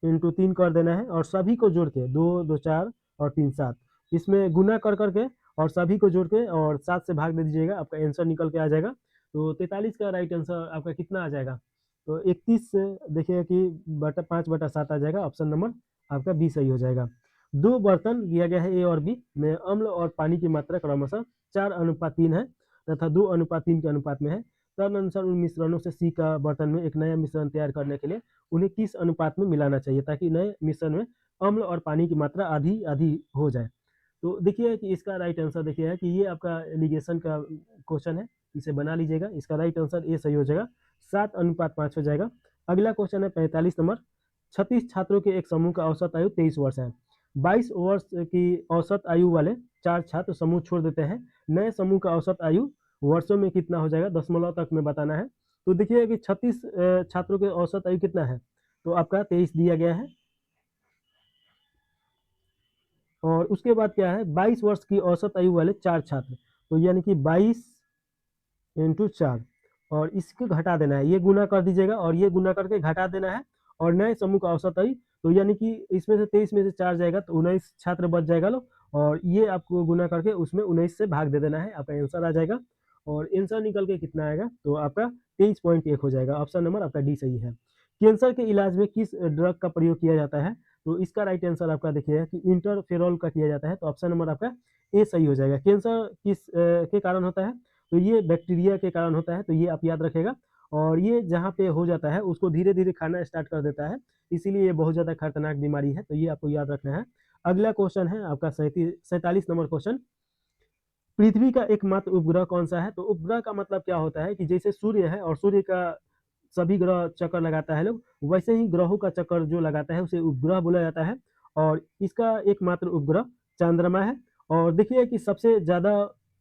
इंटू 3 कर देना है और सभी को जोड़ के 2 2 4 और 3 7 इसमें गुना कर करके और सभी को जोड़ के और 7 से भाग दे दीजिएगा, आपका आंसर निकल के आ जाएगा। तो 43 का राइट आंसर आपका कितना आ जाएगा तो 31 से देखिएगा कि 5/7 आ जाएगा। ऑप्शन नंबर आपका बी सही हो जाएगा। दो बर्तन दिया गया है ए और बी में अम्ल और पानी की मात्रा क्रमशः 4:3 है तथा 2:3 के अनुपात में है। तदनुसार उन मिश्रणों से सी का बर्तन में एक नया मिश्रण तैयार करने के लिए उन्हें किस अनुपात में मिलाना चाहिए ताकि नए मिश्रण में अम्ल और पानी की मात्रा आधी आधी हो जाए। तो देखिए कि इसका राइट आंसर देखिए है कि ये आपका एलिगेशन का क्वेश्चन है, इसे बना लीजिएगा। इसका राइट आंसर ए सही हो जाएगा, 7:5 हो जाएगा। अगला क्वेश्चन है 45 नंबर। 36 छात्रों के एक समूह का औसत आयु 23 वर्ष है। 22 वर्ष की औसत आयु वाले 4 छात्र समूह छोड़ देते हैं। नए समूह का औसत आयु वर्षों में कितना हो जाएगा, दशमलव तक में बताना है। तो देखिए कि 36 छात्रों के औसत आयु कितना है, तो आपका 23 दिया गया है। और उसके बाद क्या है, 22 वर्ष की औसत आयु वाले 4 छात्र, तो यानी कि 22 इंटू 4 और इसको घटा देना है, ये गुना कर दीजिएगा और ये गुना करके घटा देना है। और नए समूह का औसत आयु, तो यानी कि इसमें से 23 में से 4 जाएगा तो 19 छात्र बच जाएगा लो, और ये आपको गुना करके उसमें 19 से भाग दे देना है, आपका आंसर आ जाएगा। और आंसर निकल के कितना आएगा, तो आपका 23.1 हो जाएगा। ऑप्शन नंबर आपका डी सही है। कैंसर के इलाज में किस ड्रग का प्रयोग किया जाता है, तो इसका राइट आंसर आपका देखिएगा कि इंटरफेरोल का किया जाता है, तो ऑप्शन नंबर आपका ए सही हो जाएगा। कैंसर किस के कारण होता है, तो ये बैक्टीरिया के कारण होता है, तो ये आप याद रखेगा। और ये जहाँ पे हो जाता है उसको धीरे धीरे खाना स्टार्ट कर देता है, इसीलिए ये बहुत ज़्यादा खतरनाक बीमारी है, तो ये आपको याद रखना है। अगला क्वेश्चन है आपका 47 नंबर क्वेश्चन। पृथ्वी का एकमात्र उपग्रह कौन सा है, तो उपग्रह का मतलब क्या होता है कि जैसे सूर्य है और सूर्य का सभी ग्रह चक्कर लगाता है लोग, वैसे ही ग्रहों का चक्कर जो लगाता है उसे उपग्रह बोला जाता है। और इसका एकमात्र उपग्रह चंद्रमा है। और देखिए कि सबसे ज्यादा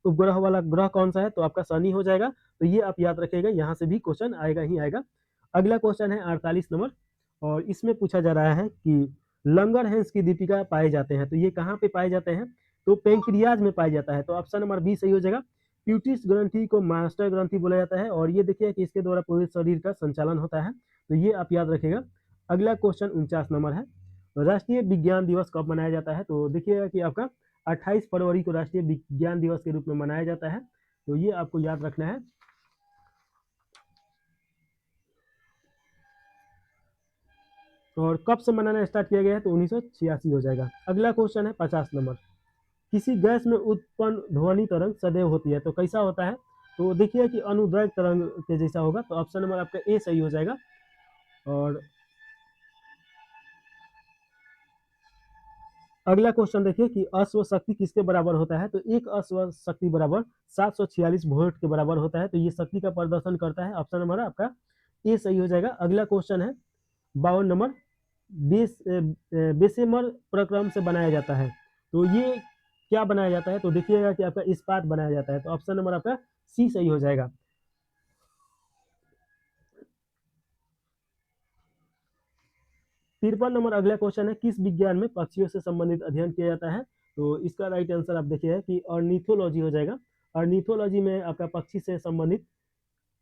उपग्रह वाला ग्रह कौन सा है, तो आपका शनि हो जाएगा। तो ये आप याद रखिएगा, यहाँ से भी क्वेश्चन आएगा ही आएगा। अगला क्वेश्चन है 48 नंबर, और इसमें पूछा जा रहा है कि लंगरहैंस की दीपिका पाए जाते हैं, तो ये कहाँ पे पाए जाते हैं, तो पेंक्रियाज में पाया जाता है, तो ऑप्शन नंबर बी सही हो जाएगा। प्यूटिस ग्रंथि को मास्टर ग्रंथि बोला जाता है, और ये देखिए कि इसके द्वारा पूरे शरीर का संचालन होता है, तो ये आप याद रखिएगा। अगला क्वेश्चन 49 नंबर है। राष्ट्रीय विज्ञान दिवस कब मनाया जाता है, तो देखिएगा कि आपका 28 फरवरी को राष्ट्रीय विज्ञान दिवस के रूप में मनाया जाता है, तो ये आपको याद रखना है। और कब से मनाना स्टार्ट किया गया है, तो 1986 हो जाएगा। अगला क्वेश्चन है 50 नंबर। किसी गैस में उत्पन्न ध्वनि तरंग सदैव होती है, तो कैसा होता है, तो देखिए कि अनुदैर्घ्य तरंग के जैसा होगा, तो ऑप्शन नंबर आपका ए सही हो जाएगा। और अगला क्वेश्चन देखिए कि अश्व शक्ति किसके बराबर होता है, तो एक अश्व शक्ति बराबर 746 वोल्ट के बराबर होता है, तो ये शक्ति का प्रदर्शन करता है। ऑप्शन नंबर आपका ए सही हो जाएगा। अगला क्वेश्चन है 52 नंबर। बेसेमर प्रक्रम से बनाया जाता है, तो ये क्या बनाया जाता है, तो देखिएगा कि आपका इस्पात बनाया जाता है, तो ऑप्शन नंबर आपका सी सही हो जाएगा। 53 नंबर अगला क्वेश्चन है, किस विज्ञान में पक्षियों से संबंधित अध्ययन किया जाता है, तो इसका राइट आंसर आप देखिए कि ऑर्निथोलॉजी हो जाएगा। ऑर्निथोलॉजी में आपका पक्षी से संबंधित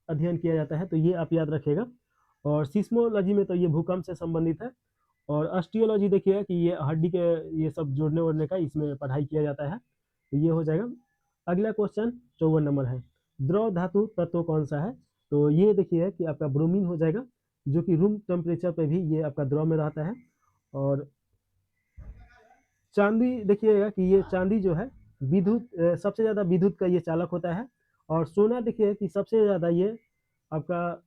अध्ययन किया जाता है, तो ये आप याद रखिएगा। और सिस्मोलॉजी में तो ये भूकंप से संबंधित है। और ऑस्टियोलॉजी देखिएगा कि ये हड्डी के ये सब जोड़ने वोड़ने का इसमें पढ़ाई किया जाता है, तो ये हो जाएगा। अगला क्वेश्चन 54 नंबर है। द्रव धातु तत्व कौन सा है, तो ये देखिए कि आपका ब्रोमीन हो जाएगा, जो कि रूम टेम्परेचर पे भी ये आपका द्रव में रहता है। और चांदी देखिएगा कि ये चांदी जो है विद्युत सबसे ज़्यादा विद्युत का ये चालक होता है। और सोना देखिए कि सबसे ज़्यादा ये आपका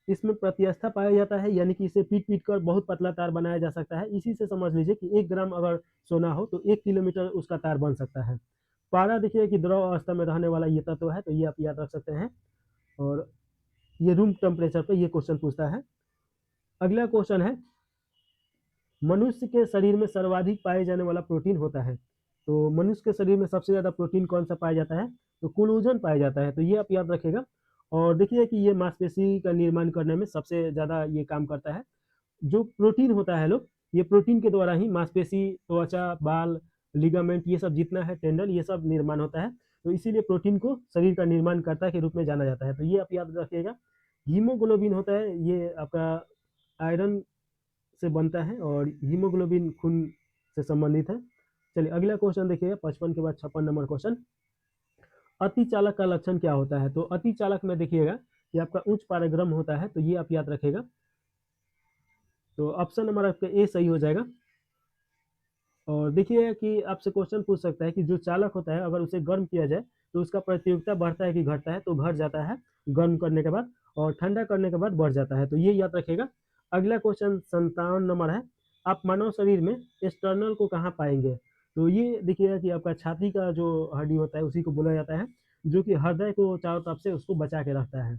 इसमें प्रत्यवस्था पाया जाता है, यानी कि इसे पीट पीट कर बहुत पतला तार बनाया जा सकता है। इसी से समझ लीजिए कि 1 ग्राम अगर सोना हो तो 1 किलोमीटर उसका तार बन सकता है। पारा देखिए कि द्रव अवस्था में रहने वाला ये तत्व है, तो ये आप याद रख सकते हैं। और ये रूम टेम्परेचर पे ये क्वेश्चन पूछता है। अगला क्वेश्चन है, मनुष्य के शरीर में सर्वाधिक पाए जाने वाला प्रोटीन होता है, तो मनुष्य के शरीर में सबसे ज़्यादा प्रोटीन कौन सा पाया जाता है, तो कोलेजन पाया जाता है, तो ये आप याद रखेगा। और देखिए कि ये मांसपेशी का निर्माण करने में सबसे ज़्यादा ये काम करता है। जो प्रोटीन होता है लोग, ये प्रोटीन के द्वारा ही मांसपेशी, त्वचा, बाल, लिगामेंट, ये सब जितना है, टेंडन, ये सब निर्माण होता है। तो इसीलिए प्रोटीन को शरीर का निर्माणकर्ता के रूप में जाना जाता है, तो ये आप याद रखिएगा। हीमोग्लोबिन होता है, ये आपका आयरन से बनता है, और हीमोग्लोबिन खून से संबंधित है। चलिए अगला क्वेश्चन देखिएगा 55 के बाद 56 नंबर क्वेश्चन। अति चालक का लक्षण क्या होता है, तो अति चालक में देखिएगा कि आपका उच्च पारगम्य होता है, तो ये आप याद रखेगा। तो ऑप्शन नंबर आपका ए सही हो जाएगा। और देखिए कि आपसे क्वेश्चन पूछ सकता है कि जो चालक होता है अगर उसे गर्म किया जाए तो उसका प्रतियोगिता बढ़ता है कि घटता है, तो घट जाता है गर्म करने के बाद, और ठंडा करने के बाद बढ़ जाता है, तो ये याद रखिएगा। अगला क्वेश्चन 57 नंबर है, आप मानव शरीर में एक्सटर्नल को कहाँ पाएंगे? तो ये देखिएगा कि आपका छाती का जो हड्डी होता है उसी को बोला जाता है, जो कि हृदय को चारों तरफ से उसको बचा के रखता है।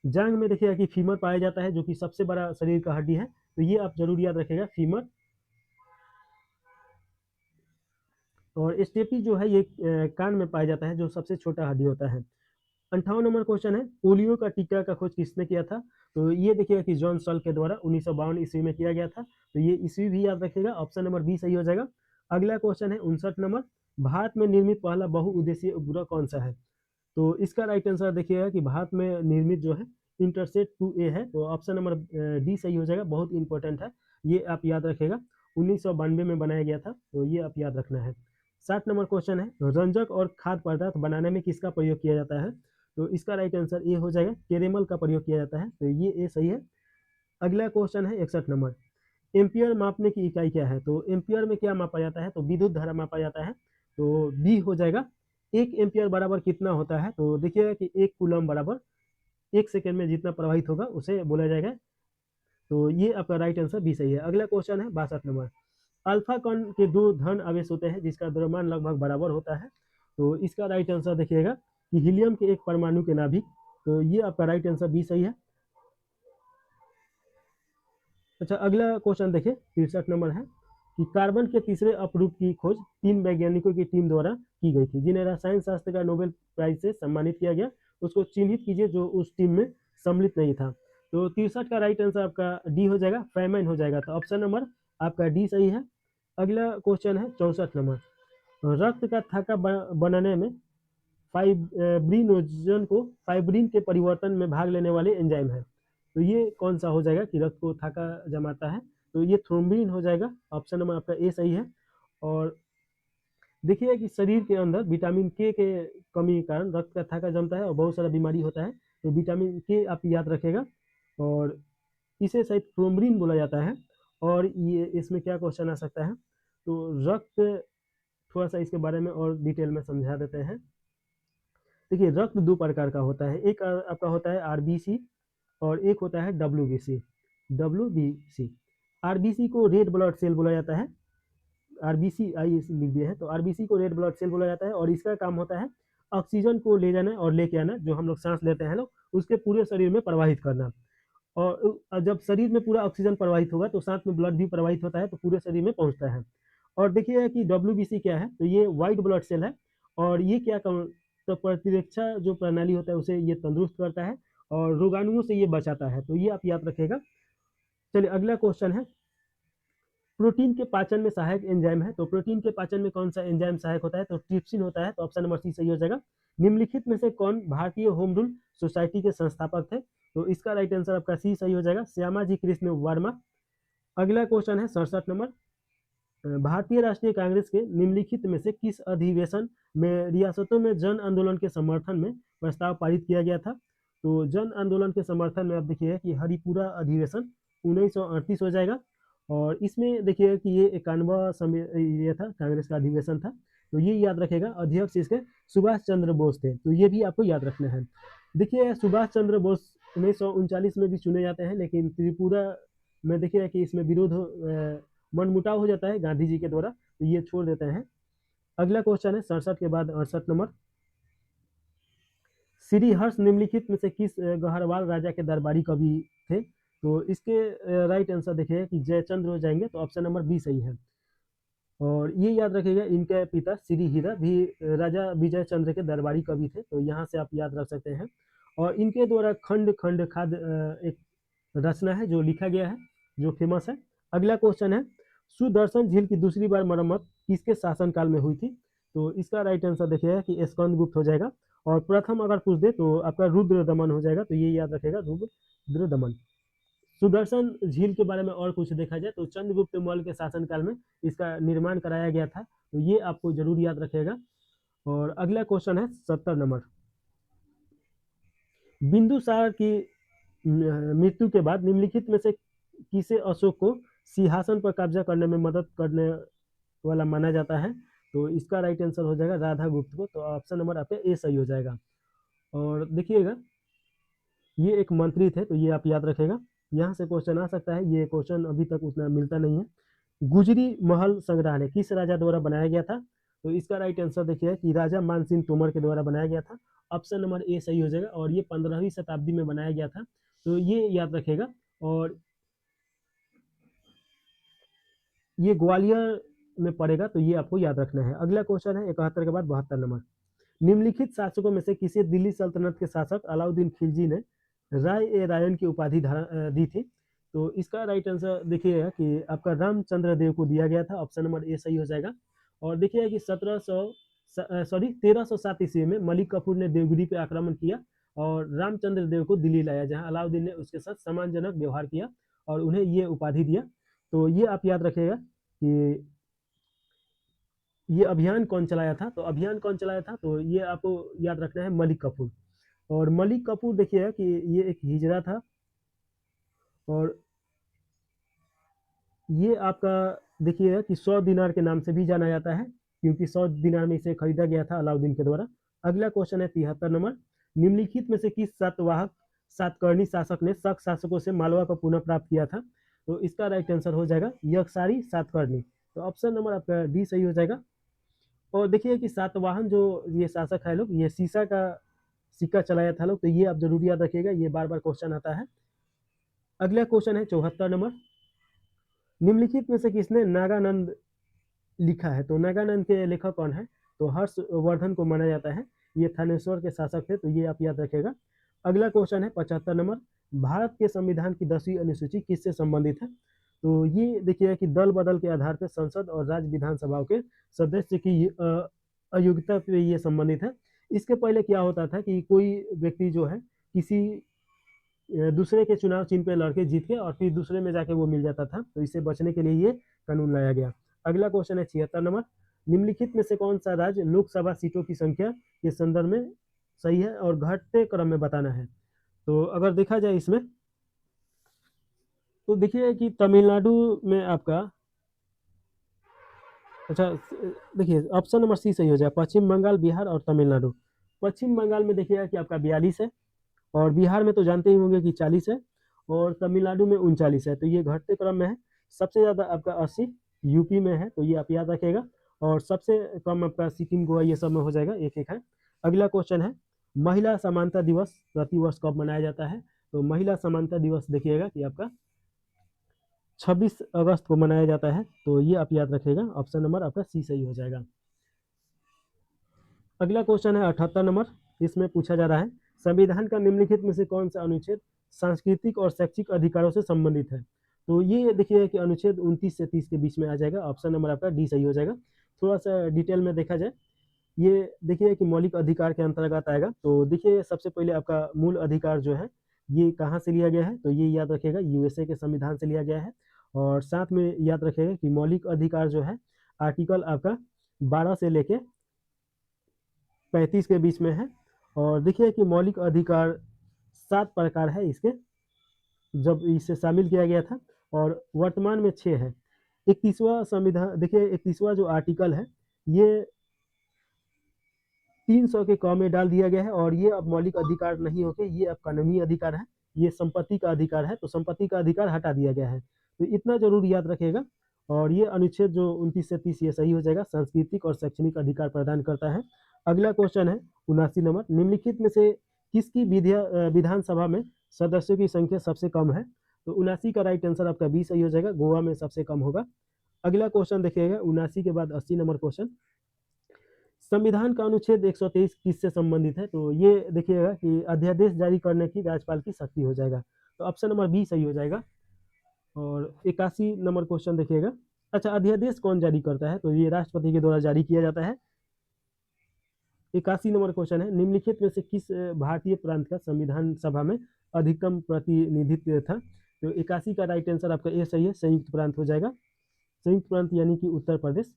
जांग में देखिएगा कि फीमर पाया जाता है, जो कि सबसे बड़ा शरीर का हड्डी है, तो ये आप जरूर याद रखिएगा, फीमर। और स्टेपी जो है ये कान में पाया जाता है, जो सबसे छोटा हड्डी होता है। 58 नंबर क्वेश्चन है, पोलियो का टीका का खोज किसने किया था? तो ये देखिएगा कि जॉन सल्क के द्वारा 1952 ईस्वी में किया गया था, तो ये ईस्वी भी याद रखिएगा, ऑप्शन नंबर बी सही हो जाएगा। अगला क्वेश्चन है 59 नंबर, भारत में निर्मित पहला बहुउद्देशीय उपग्रह कौन सा है? तो इसका राइट आंसर देखिएगा कि भारत में निर्मित जो है इंटरसेट 2A है, तो ऑप्शन नंबर डी सही हो जाएगा, बहुत इंपॉर्टेंट है, ये आप याद रखिएगा, 1992 में बनाया गया था, तो ये आप याद रखना है। 60 नंबर क्वेश्चन है, रंजक और खाद्य पदार्थ बनाने में किसका प्रयोग किया जाता है? तो इसका राइट आंसर ए हो जाएगा, केरेमल का प्रयोग किया जाता है, तो ये ए सही है। अगला क्वेश्चन है 61 नंबर, एम्पियर मापने की इकाई क्या है? तो एम्पियर में क्या मापा जाता है? तो विद्युत धारा मापा जाता है, तो बी हो जाएगा। एक एम्पियर बराबर कितना होता है? तो देखिएगा कि एक कूलम बराबर 1 सेकेंड में जितना प्रवाहित होगा उसे बोला जाएगा, तो ये आपका राइट आंसर बी सही है। अगला क्वेश्चन है 62 नंबर, अल्फा कण के दो धन आवेश होते हैं जिसका द्रव्यमान लगभग बराबर होता है, तो इसका राइट आंसर देखिएगा कि हीलियम के एक परमाणु के नाभिक, तो ये आपका राइट आंसर बी सही है। अच्छा, अगला क्वेश्चन देखिए 63 नंबर है कि कार्बन के तीसरे अपरूप की खोज 3 वैज्ञानिकों की टीम द्वारा की गई थी, जिन्हें रसायन शास्त्र का नोबेल प्राइज से सम्मानित किया गया, उसको चिन्हित कीजिए जो उस टीम में सम्मिलित नहीं था। तो 63 का राइट आंसर आपका डी हो जाएगा, फैमाइन हो जाएगा, तो ऑप्शन नंबर आपका डी सही है। अगला क्वेश्चन है 64 नंबर, रक्त का थक्का बनाने में फाइब्रिनोजन को फाइब्रिन के परिवर्तन में भाग लेने वाले एंजाइम है, तो ये कौन सा हो जाएगा कि रक्त को थक्का जमाता है? तो ये थ्रोम्बिन हो जाएगा, ऑप्शन नंबर आपका ए सही है। और देखिए कि शरीर के अंदर विटामिन के कमी के कारण रक्त का थक्का जमता है और बहुत सारा बीमारी होता है, तो विटामिन के आप याद रखेगा, और इसे शायद थ्रोम्बिन बोला जाता है। और ये इसमें क्या क्वेश्चन आ सकता है? तो रक्त, थोड़ा सा इसके बारे में और डिटेल में समझा देते हैं। देखिए रक्त दो प्रकार का होता है, एक आपका होता है आरबीसी और एक होता है डब्ल्यूबीसी। डब्ल्यूबीसी, आरबीसी को रेड ब्लड सेल बोला जाता है, आरबीसी आई लिख दिया है, तो आरबीसी को रेड ब्लड सेल बोला जाता है, और इसका काम होता है ऑक्सीजन को ले जाना और लेके आना, जो हम लोग सांस लेते हैं लोग, उसके पूरे शरीर में प्रवाहित करना। और जब शरीर में पूरा ऑक्सीजन प्रवाहित होगा तो साथ में ब्लड भी प्रवाहित होता है, तो पूरे शरीर में पहुंचता है। और देखिए कि डब्ल्यूबीसी क्या है, तो ये व्हाइट ब्लड सेल है, और ये क्या तो प्रतिरक्षा जो प्रणाली होता है उसे ये तंदुरुस्त करता है और रोगाणुओं से ये बचाता है, तो ये आप याद रखेगा। चलिए अगला क्वेश्चन है, प्रोटीन के पाचन में सहायक एंजाइम है, तो प्रोटीन के पाचन में कौन सा एंजाइम सहायक होता है? तो ट्रिप्सिन होता है, तो ऑप्शन नंबर सी सही हो जाएगा। निम्नलिखित में से कौन भारतीय होम रूल सोसाइटी के संस्थापक थे? तो इसका राइट आंसर आपका सी सही हो जाएगा, श्यामा जी कृष्ण वर्मा। अगला क्वेश्चन है 67 नंबर, भारतीय राष्ट्रीय कांग्रेस के निम्नलिखित में से किस अधिवेशन में रियासतों में जन आंदोलन के समर्थन में प्रस्ताव पारित किया गया था? तो जन आंदोलन के समर्थन में आप देखिए कि हरिपुरा अधिवेशन 1938 हो जाएगा, और इसमें देखिए कि ये 91 समय ये था, कांग्रेस का अधिवेशन था, तो ये याद रखेगा। अध्यक्ष इसके सुभाष चंद्र बोस थे, तो ये भी आपको याद रखना है। देखिए सुभाष चंद्र बोस 1939 में भी चुने जाते हैं, लेकिन त्रिपुरा में देखिए कि इसमें विरोध मनमुटाव हो जाता है गांधी जी के द्वारा, तो ये छोड़ देते हैं। अगला क्वेश्चन है 67 के बाद 68 नंबर, श्री हर्ष निम्नलिखित में से किस गहरवाल राजा के दरबारी कवि थे? तो इसके राइट आंसर देखिए कि जयचंद्र हो जाएंगे, तो ऑप्शन नंबर बी सही है। और ये याद रखिएगा, इनके पिता श्री हीरा भी राजा विजय चंद्र के दरबारी कवि थे, तो यहाँ से आप याद रख सकते हैं। और इनके द्वारा खंड खंड खाद एक रचना है जो लिखा गया है, जो फेमस है। अगला क्वेश्चन है, सुदर्शन झील की दूसरी बार मरम्मत किसके शासनकाल में हुई थी? तो इसका राइट आंसर देखिएगा कि स्कंदगुप्त हो जाएगा। और प्रथम अगर पूछ दे तो आपका रुद्र दमन हो जाएगा, तो ये याद रखेगा, रुद्र दमन। सुदर्शन झील के बारे में और कुछ देखा जाए तो चंद्रगुप्त मौर्य के शासनकाल में इसका निर्माण कराया गया था, तो ये आपको जरूर याद रखेगा। और अगला क्वेश्चन है 70 नंबर, बिंदुसार की मृत्यु के बाद निम्नलिखित में से किसे अशोक को सिंहासन पर कब्जा करने में मदद करने वाला माना जाता है, तो इसका राइट आंसर हो जाएगा राधा गुप्त को। तो ऑप्शन नंबर आपका ए सही हो जाएगा। और देखिएगा ये एक मंत्री थे, तो ये आप याद रखेगा, यहाँ से क्वेश्चन आ सकता है, ये क्वेश्चन अभी तक उतना मिलता नहीं है। गुजरी महल संग्रहालय किस राजा द्वारा बनाया गया था? तो इसका राइट आंसर देखिए कि राजा मानसिंह तोमर के द्वारा बनाया गया था। ऑप्शन नंबर ए सही हो जाएगा, और ये 15वीं शताब्दी में बनाया गया था, तो ये याद रखेगा। और ये ग्वालियर में पड़ेगा, तो ये आपको याद रखना है। अगला क्वेश्चन है 71 के बाद 72 नंबर। निम्नलिखित शासकों में से किसे दिल्ली सल्तनत के शासक अलाउद्दीन खिलजी ने राय ए रायन की उपाधि दी थी? तो इसका राइट आंसर देखिएगा कि आपका रामचंद्र देव को दिया गया था। ऑप्शन नंबर ए सही हो जाएगा। और देखिएगा कि 1307 ईस्वी में मलिक कफूर ने देवगिरी पे आक्रमण किया और रामचंद्र देव को दिल्ली लाया, जहां अलाउद्दीन ने उसके साथ सम्मानजनक व्यवहार किया और उन्हें ये उपाधि दिया। तो ये आप याद रखिएगा कि ये अभियान कौन चलाया था? तो अभियान कौन चलाया था, तो ये आपको याद रखना है, मलिक कफूर। और मलिक कफूर देखिएगा कि ये एक हिजड़ा था, और ये आपका देखिएगा कि 100 दिनार के नाम से भी जाना जाता है, क्योंकि 100 दिनार में इसे खरीदा गया था अलाउद्दीन के द्वारा। अगला क्वेश्चन है 73 नंबर। निम्नलिखित में से किस सातवाहक सातकर्णी शासक ने शक शासकों से मालवा को पुनः प्राप्त किया था? तो इसका राइट आंसर हो जाएगा यक्षारी सातकर्णी। तो ऑप्शन नंबर आपका डी सही हो जाएगा। और देखिए कि सातवाहन जो ये शासक है लोग, ये सीसा का सिक्का चलाया था लोग, तो ये आप जरूर याद रखिएगा, ये बार बार क्वेश्चन आता है। अगला क्वेश्चन है 74 नंबर। निम्नलिखित में से किसने नागानंद लिखा है? तो नागानंद के लेखक कौन है? तो हर्षवर्धन को माना जाता है, ये थानेश्वर के शासक थे, तो ये आप याद रखेगा। अगला क्वेश्चन है 75 नंबर। भारत के संविधान की 10वीं अनुसूची किससे संबंधित है? तो ये देखिएगा कि दल बदल के आधार पर संसद और राज्य विधानसभाओं के सदस्य की अयोग्यता पे ये संबंधित है। इसके पहले क्या होता था कि कोई व्यक्ति जो है किसी दूसरे के चुनाव चिन्ह पे लड़के जीत के और फिर दूसरे में जाके वो मिल जाता था, तो इससे बचने के लिए ये कानून लाया गया। अगला क्वेश्चन है 76 नंबर। निम्नलिखित में से कौन सा राज्य लोकसभा सीटों की संख्या के संदर्भ में सही है और घटते क्रम में बताना है? तो अगर देखा जाए इसमें, तो देखिए कि तमिलनाडु में आपका, अच्छा देखिए ऑप्शन नंबर सी सही हो जाए, पश्चिम बंगाल, बिहार और तमिलनाडु। पश्चिम बंगाल में देखिएगा कि आपका 42 है, और बिहार में तो जानते ही होंगे कि 40 है, और तमिलनाडु में 39 है, तो ये घटते क्रम में है। सबसे ज़्यादा आपका 80 यूपी में है, तो ये आप याद रखेगा, और सबसे कम आपका सिक्किम, गोवा, ये सब में हो जाएगा, एक एक है। अगला क्वेश्चन है महिला समानता दिवस प्रतिवर्ष कब मनाया जाता है? तो महिला समानता दिवस देखिएगा कि आपका 26 अगस्त को मनाया जाता है, तो ये आप याद रखेगा। ऑप्शन नंबर आपका सी सही हो जाएगा। अगला क्वेश्चन है 78 नंबर। इसमें पूछा जा रहा है संविधान का निम्नलिखित में से कौन सा अनुच्छेद सांस्कृतिक और शैक्षिक अधिकारों से संबंधित है? तो ये देखिए कि अनुच्छेद 29 से 30 के बीच में आ जाएगा। ऑप्शन नंबर आपका डी सही हो जाएगा। थोड़ा सा डिटेल में देखा जाए, ये देखिए कि मौलिक अधिकार के अंतर्गत आएगा। तो देखिए सबसे पहले आपका मूल अधिकार जो है ये कहाँ से लिया गया है? तो ये याद रखेगा यूएसए के संविधान से लिया गया है। और साथ में याद रखेगा कि मौलिक अधिकार जो है आर्टिकल आपका 12 से लेके 35 के बीच में है। और देखिए कि मौलिक अधिकार 7 प्रकार है इसके, जब इसे शामिल किया गया था, और वर्तमान में 6 है। 31वां संविधान देखिए, 31वां जो आर्टिकल है ये 300 के क में डाल दिया गया है, और ये अब मौलिक अधिकार नहीं होके ये अब कानूनी अधिकार है। ये संपत्ति का अधिकार है, तो संपत्ति का अधिकार हटा दिया गया है, तो इतना जरूर याद रखेगा। और ये अनुच्छेद जो 29 से 30 ये सही हो जाएगा, सांस्कृतिक और शैक्षणिक अधिकार प्रदान करता है। अगला क्वेश्चन है 79 नंबर। निम्नलिखित में से किसकी विधानसभा में सदस्यों की संख्या सबसे कम है? तो 79 का राइट आंसर आपका बी सही हो जाएगा, गोवा में सबसे कम होगा। अगला क्वेश्चन देखिएगा 79 के बाद 80 नंबर क्वेश्चन। संविधान का अनुच्छेद 123 किससे संबंधित है? तो ये देखिएगा कि अध्यादेश जारी करने की राज्यपाल की शक्ति हो जाएगा, तो ऑप्शन नंबर बी सही हो जाएगा। और 81 नंबर क्वेश्चन देखिएगा। अच्छा, अध्यादेश कौन जारी करता है? तो ये राष्ट्रपति के द्वारा जारी किया जाता है। 81 नंबर क्वेश्चन है निम्नलिखित में से किस भारतीय प्रांत का संविधान सभा में अधिकतम प्रतिनिधित्व था? तो 81 का राइट आंसर आपका ए सही है, संयुक्त प्रांत हो जाएगा, संयुक्त प्रांत यानी कि उत्तर प्रदेश।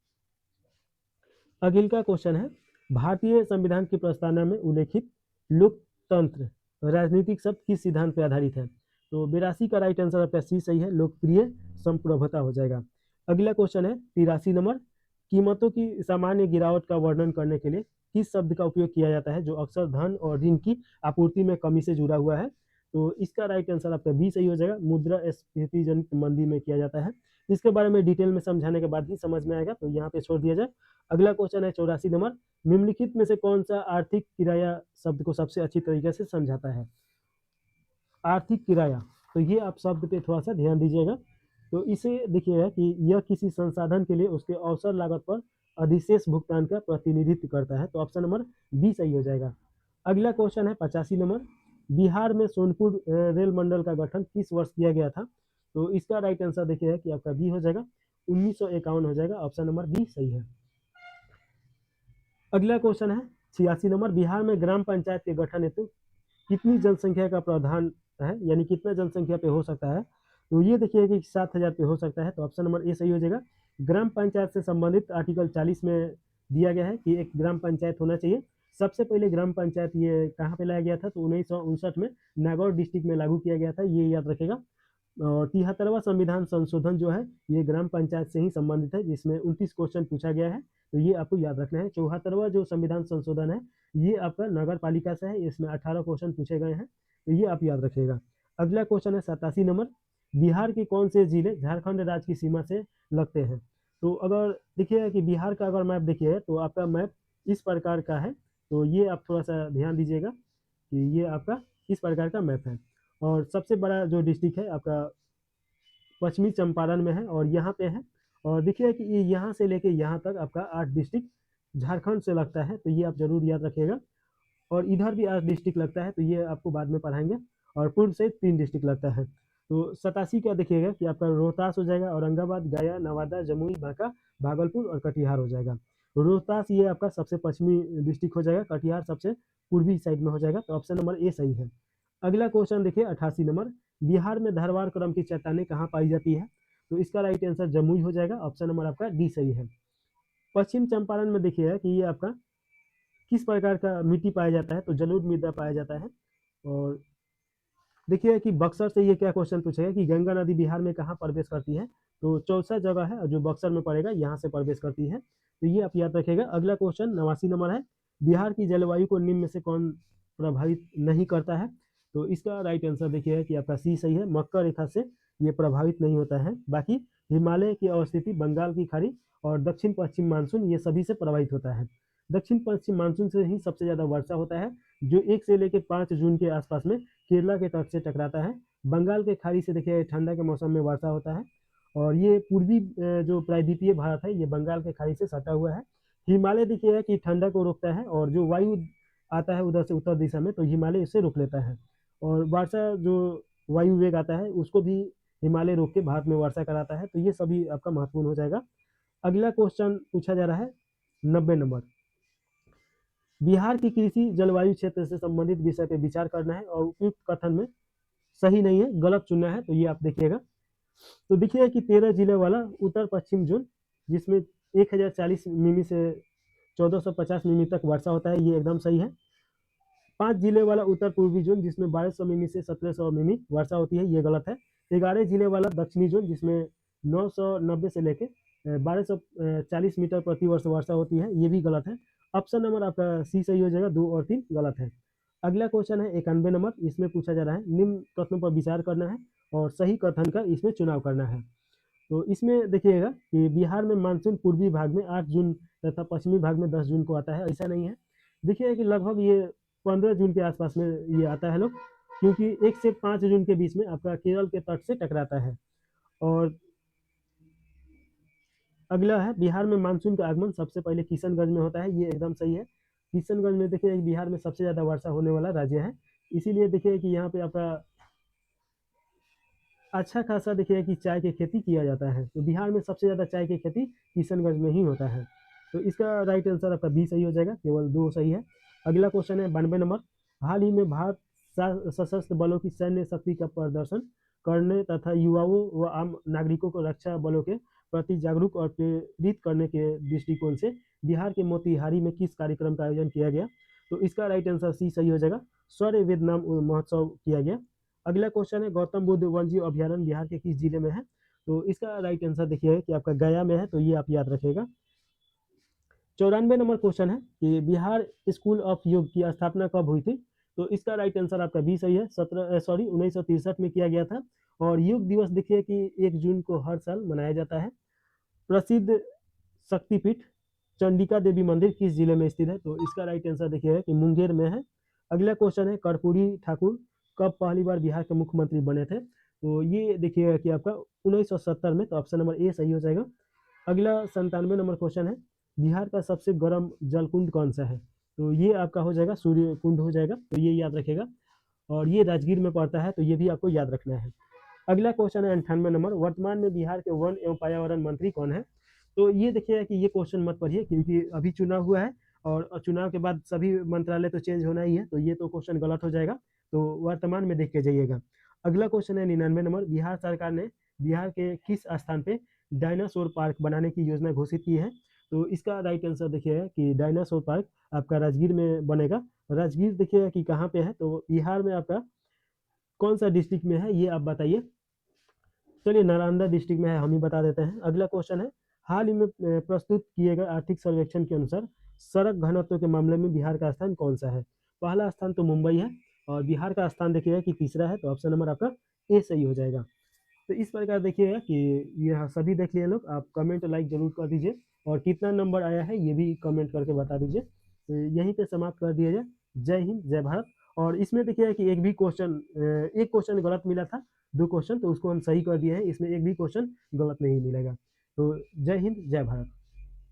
अगला क्वेश्चन है भारतीय संविधान की प्रस्तावना में उल्लेखित लोकतंत्र राजनीतिक शब्द किस सिद्धांत पर आधारित है? तो 82 का राइट आंसर आपका सी सही है, लोकप्रिय संप्रभुता हो जाएगा। अगला क्वेश्चन है 83 नंबर। कीमतों की सामान्य गिरावट का वर्णन करने के लिए किस शब्द का उपयोग किया जाता है जो अक्सर धन और ऋण की आपूर्ति में कमी से जुड़ा हुआ है? तो इसका राइट आंसर आपका बी सही हो जाएगा, मुद्रास्फीति जनित मंदी में किया जाता है। इसके बारे में डिटेल में समझाने के बाद ही समझ में आएगा, तो यहाँ पे छोड़ दिया जाए। अगला क्वेश्चन है 84 नंबर, निम्नलिखित में से कौन सा आर्थिक किराया शब्द को सबसे अच्छी तरीके से समझाता है? आर्थिक किराया, तो ये आप शब्द पे थोड़ा सा ध्यान दीजिएगा। तो इसे देखिएगा कि यह किसी संसाधन के लिए उसके अवसर लागत पर अधिशेष भुगतान का प्रतिनिधित्व करता है। तो ऑप्शन नंबर बी सही हो जाएगा। अगला क्वेश्चन है 85 नंबर, बिहार में सोनपुर रेल मंडल का गठन किस वर्ष किया गया था? तो इसका राइट आंसर देखिएगा कि आपका बी हो जाएगा, 1951 हो जाएगा। ऑप्शन नंबर बी सही है। अगला क्वेश्चन है 86 नंबर, बिहार में ग्राम पंचायत के गठन हेतु कितनी जनसंख्या का प्रावधान है, यानी कितना जनसंख्या पे हो सकता है? तो ये देखिए कि 7,000 पे हो सकता है। तो ऑप्शन नंबर ए सही हो जाएगा। ग्राम पंचायत से संबंधित आर्टिकल 40 में दिया गया है कि एक ग्राम पंचायत होना चाहिए। सबसे पहले ग्राम पंचायत ये कहाँ पे लाया गया था? तो 1959 में नागौर डिस्ट्रिक्ट में लागू किया गया था, ये याद रखेगा। और 73वां संविधान संशोधन जो है ये ग्राम पंचायत से ही संबंधित है, जिसमें 29 क्वेश्चन पूछा गया है, तो ये आपको याद रखना है। 74वां जो संविधान संशोधन है ये आपका नगर पालिका से है, इसमें 18 क्वेश्चन पूछे गए हैं, तो ये आप याद रखिएगा। अगला क्वेश्चन है 87 नंबर, बिहार के कौन से जिले झारखंड राज्य की सीमा से लगते हैं? तो अगर देखिएगा कि बिहार का अगर मैप देखिए तो आपका मैप इस प्रकार का है, तो ये आप थोड़ा सा ध्यान दीजिएगा कि ये आपका इस प्रकार का मैप है। और सबसे बड़ा जो डिस्ट्रिक्ट है आपका पश्चिमी चंपारण में है और यहाँ पे है। और देखिए कि ये यहाँ से लेके यहाँ तक आपका 8 डिस्ट्रिक्ट झारखंड से लगता है, तो ये आप जरूर याद रखिएगा। और इधर भी 8 डिस्ट्रिक्ट लगता है, तो ये आपको बाद में पढ़ाएंगे। और पूर्व से 3 डिस्ट्रिक्ट लगता है। तो 87 का देखिएगा कि आपका रोहतास हो जाएगा, औरंगाबाद, गया, नवादा, जमुई, बांका, भागलपुर और कटिहार हो जाएगा। रोहतास ये आपका सबसे पश्चिमी डिस्ट्रिक्ट हो जाएगा, कटिहार सबसे पूर्वी साइड में हो जाएगा। तो ऑप्शन नंबर ए सही है। अगला क्वेश्चन देखिए 88 नंबर, बिहार में धारवाड़ क्रम की चट्टानें कहाँ पाई जाती है? तो इसका राइट आंसर जमुई हो जाएगा। ऑप्शन नंबर आपका डी सही है। पश्चिम चंपारण में देखिएगा कि ये आपका किस प्रकार का मिट्टी पाया जाता है? तो जलोढ़ मृदा पाया जाता है। और देखिए कि बक्सर से ये क्या क्वेश्चन पूछेगा कि गंगा नदी बिहार में कहाँ प्रवेश करती है? तो चौसा जगह है जो बक्सर में पड़ेगा, यहाँ से प्रवेश करती है, तो ये आप याद रखिएगा। अगला क्वेश्चन 89 नंबर है, बिहार की जलवायु को निम्न में से कौन प्रभावित नहीं करता है? तो इसका राइट आंसर देखिएगा कि आपका सी सही है, मक्का रेखा से ये प्रभावित नहीं होता है। बाकी हिमालय की अवस्थिति, बंगाल की खाड़ी और दक्षिण पश्चिम मानसून ये सभी से प्रभावित होता है। दक्षिण पश्चिम मानसून से ही सबसे ज़्यादा वर्षा होता है, जो 1 से लेकर 5 जून के आसपास में केरला के तट से टकराता है। बंगाल के खाड़ी से देखिए ठंडा के मौसम में वर्षा होता है। और ये पूर्वी जो प्रायद्वीपीय भारत है ये बंगाल के खाड़ी से सटा हुआ है। हिमालय देखिएगा कि ठंडा को रोकता है, और जो वायु आता है उधर से उत्तर दिशा में, तो हिमालय इसे रोक लेता है। और वर्षा जो वायु वेग आता है उसको भी हिमालय रोक के भारत में वर्षा कराता है, तो ये सभी आपका महत्वपूर्ण हो जाएगा। अगला क्वेश्चन पूछा जा रहा है 90 नंबर, बिहार की कृषि जलवायु क्षेत्र से संबंधित विषय पे विचार करना है और उपयुक्त कथन में सही नहीं है, गलत चुनना है, तो ये आप देखिएगा। तो देखिएगा कि 13 जिले वाला उत्तर पश्चिम जोन, जिसमें 1040 मिमी से 1450 मिमी तक वर्षा होता है, ये एकदम सही है। 5 जिले वाला उत्तर पूर्वी जोन, जिसमें 1200 मिमी से 1700 मिमी वर्षा होती है, ये गलत है। 11 जिले वाला दक्षिणी जोन, जिसमें 990 से लेके 1240 मीटर प्रति वर्ष वर्षा होती है, ये भी गलत है। ऑप्शन नंबर आपका सी सही हो जाएगा, 2 और 3 गलत है। अगला क्वेश्चन है 91 नंबर, इसमें पूछा जा रहा है निम्न कथनों पर विचार करना है और सही कथन का इसमें चुनाव करना है। तो इसमें देखिएगा कि बिहार में मानसून पूर्वी भाग में 8 जून तथा पश्चिमी भाग में 10 जून को आता है, ऐसा नहीं है। देखिए कि लगभग ये 15 जून के आसपास में ये आता है लोग, क्योंकि 1 से 5 जून के बीच में आपका केरल के तट से टकराता है। और अगला है, बिहार में मानसून का आगमन सबसे पहले किशनगंज में होता है, ये एकदम सही है। किशनगंज में देखिए बिहार में सबसे ज़्यादा वर्षा होने वाला राज्य है, इसीलिए देखिए कि यहाँ पे आपका अच्छा खासा देखिए कि चाय की खेती किया जाता है। तो बिहार में सबसे ज़्यादा चाय की खेती किशनगंज में ही होता है, तो इसका राइट आंसर आपका बी सही हो जाएगा, केवल 2 सही है। अगला क्वेश्चन है 92 नंबर, हाल ही में भारत सशस्त्र बलों की सैन्य शक्ति का प्रदर्शन करने तथा युवाओं व आम नागरिकों को रक्षा बलों के प्रति जागरूक और प्रेरित करने के दृष्टिकोण से बिहार के मोतिहारी में किस कार्यक्रम का आयोजन किया गया? तो इसका राइट आंसर सी सही हो जाएगा, शौर्य वेद नाम महोत्सव किया गया। अगला क्वेश्चन है, गौतम बुद्ध वन्यजीव अभ्यारण्य बिहार के किस जिले में है? तो इसका राइट आंसर देखिए कि आपका गया में है, तो ये आप याद रखिएगा। 94 नंबर क्वेश्चन है कि बिहार स्कूल ऑफ योग की स्थापना कब हुई थी? तो इसका राइट आंसर आपका बी सही है। 1963 में किया गया था। और योग दिवस देखिए कि 1 जून को हर साल मनाया जाता है। प्रसिद्ध शक्तिपीठ चंडिका देवी मंदिर किस जिले में स्थित है? तो इसका राइट आंसर देखिए कि मुंगेर में है। अगला क्वेश्चन है कर्पूरी ठाकुर कब पहली बार बिहार के मुख्यमंत्री बने थे? तो ये देखिएगा कि आपका 1970 में, तो ऑप्शन नंबर ए सही हो जाएगा। अगला 97 नंबर क्वेश्चन है बिहार का सबसे गर्म जलकुंड कौन सा है? तो ये आपका हो जाएगा सूर्य कुंड हो जाएगा, तो ये याद रखेगा। और ये राजगीर में पड़ता है, तो ये भी आपको याद रखना है। अगला क्वेश्चन है 98 नंबर, वर्तमान में बिहार के वन एवं पर्यावरण मंत्री कौन है? तो ये देखिएगा कि ये क्वेश्चन मत पढ़िए, क्योंकि अभी चुनाव हुआ है और चुनाव के बाद सभी मंत्रालय तो चेंज होना ही है, तो ये तो क्वेश्चन गलत हो जाएगा। तो वर्तमान में देख के जाइएगा। अगला क्वेश्चन है 99 नंबर, बिहार सरकार ने बिहार के किस स्थान पे डायनासोर पार्क बनाने की योजना घोषित की है? तो इसका राइट आंसर देखिएगा कि डायनासोर पार्क आपका राजगीर में बनेगा। राजगीर देखिएगा कि कहाँ पे है, तो बिहार में आपका कौन सा डिस्ट्रिक्ट में है, ये आप बताइए। चलिए नालंदा डिस्ट्रिक्ट में है, हम ही बता देते हैं। अगला क्वेश्चन है हाल ही में प्रस्तुत किए गए आर्थिक सर्वेक्षण के अनुसार सड़क घनत्व के मामले में बिहार का स्थान कौन सा है? पहला स्थान तो मुंबई है और बिहार का स्थान देखिएगा कि तीसरा है, तो ऑप्शन नंबर आपका ए सही हो जाएगा। तो इस प्रकार देखिएगा कि यह सभी देख लिए लोग, आप कमेंट लाइक जरूर कर दीजिए और कितना नंबर आया है ये भी कमेंट करके बता दीजिए। तो यहीं पे समाप्त कर दिया जाए। जय हिंद जय भारत। और इसमें देखिए कि एक क्वेश्चन गलत मिला था, 2 क्वेश्चन तो उसको हम सही कर दिए हैं, इसमें एक भी क्वेश्चन गलत नहीं मिलेगा। तो जय हिंद जय भारत।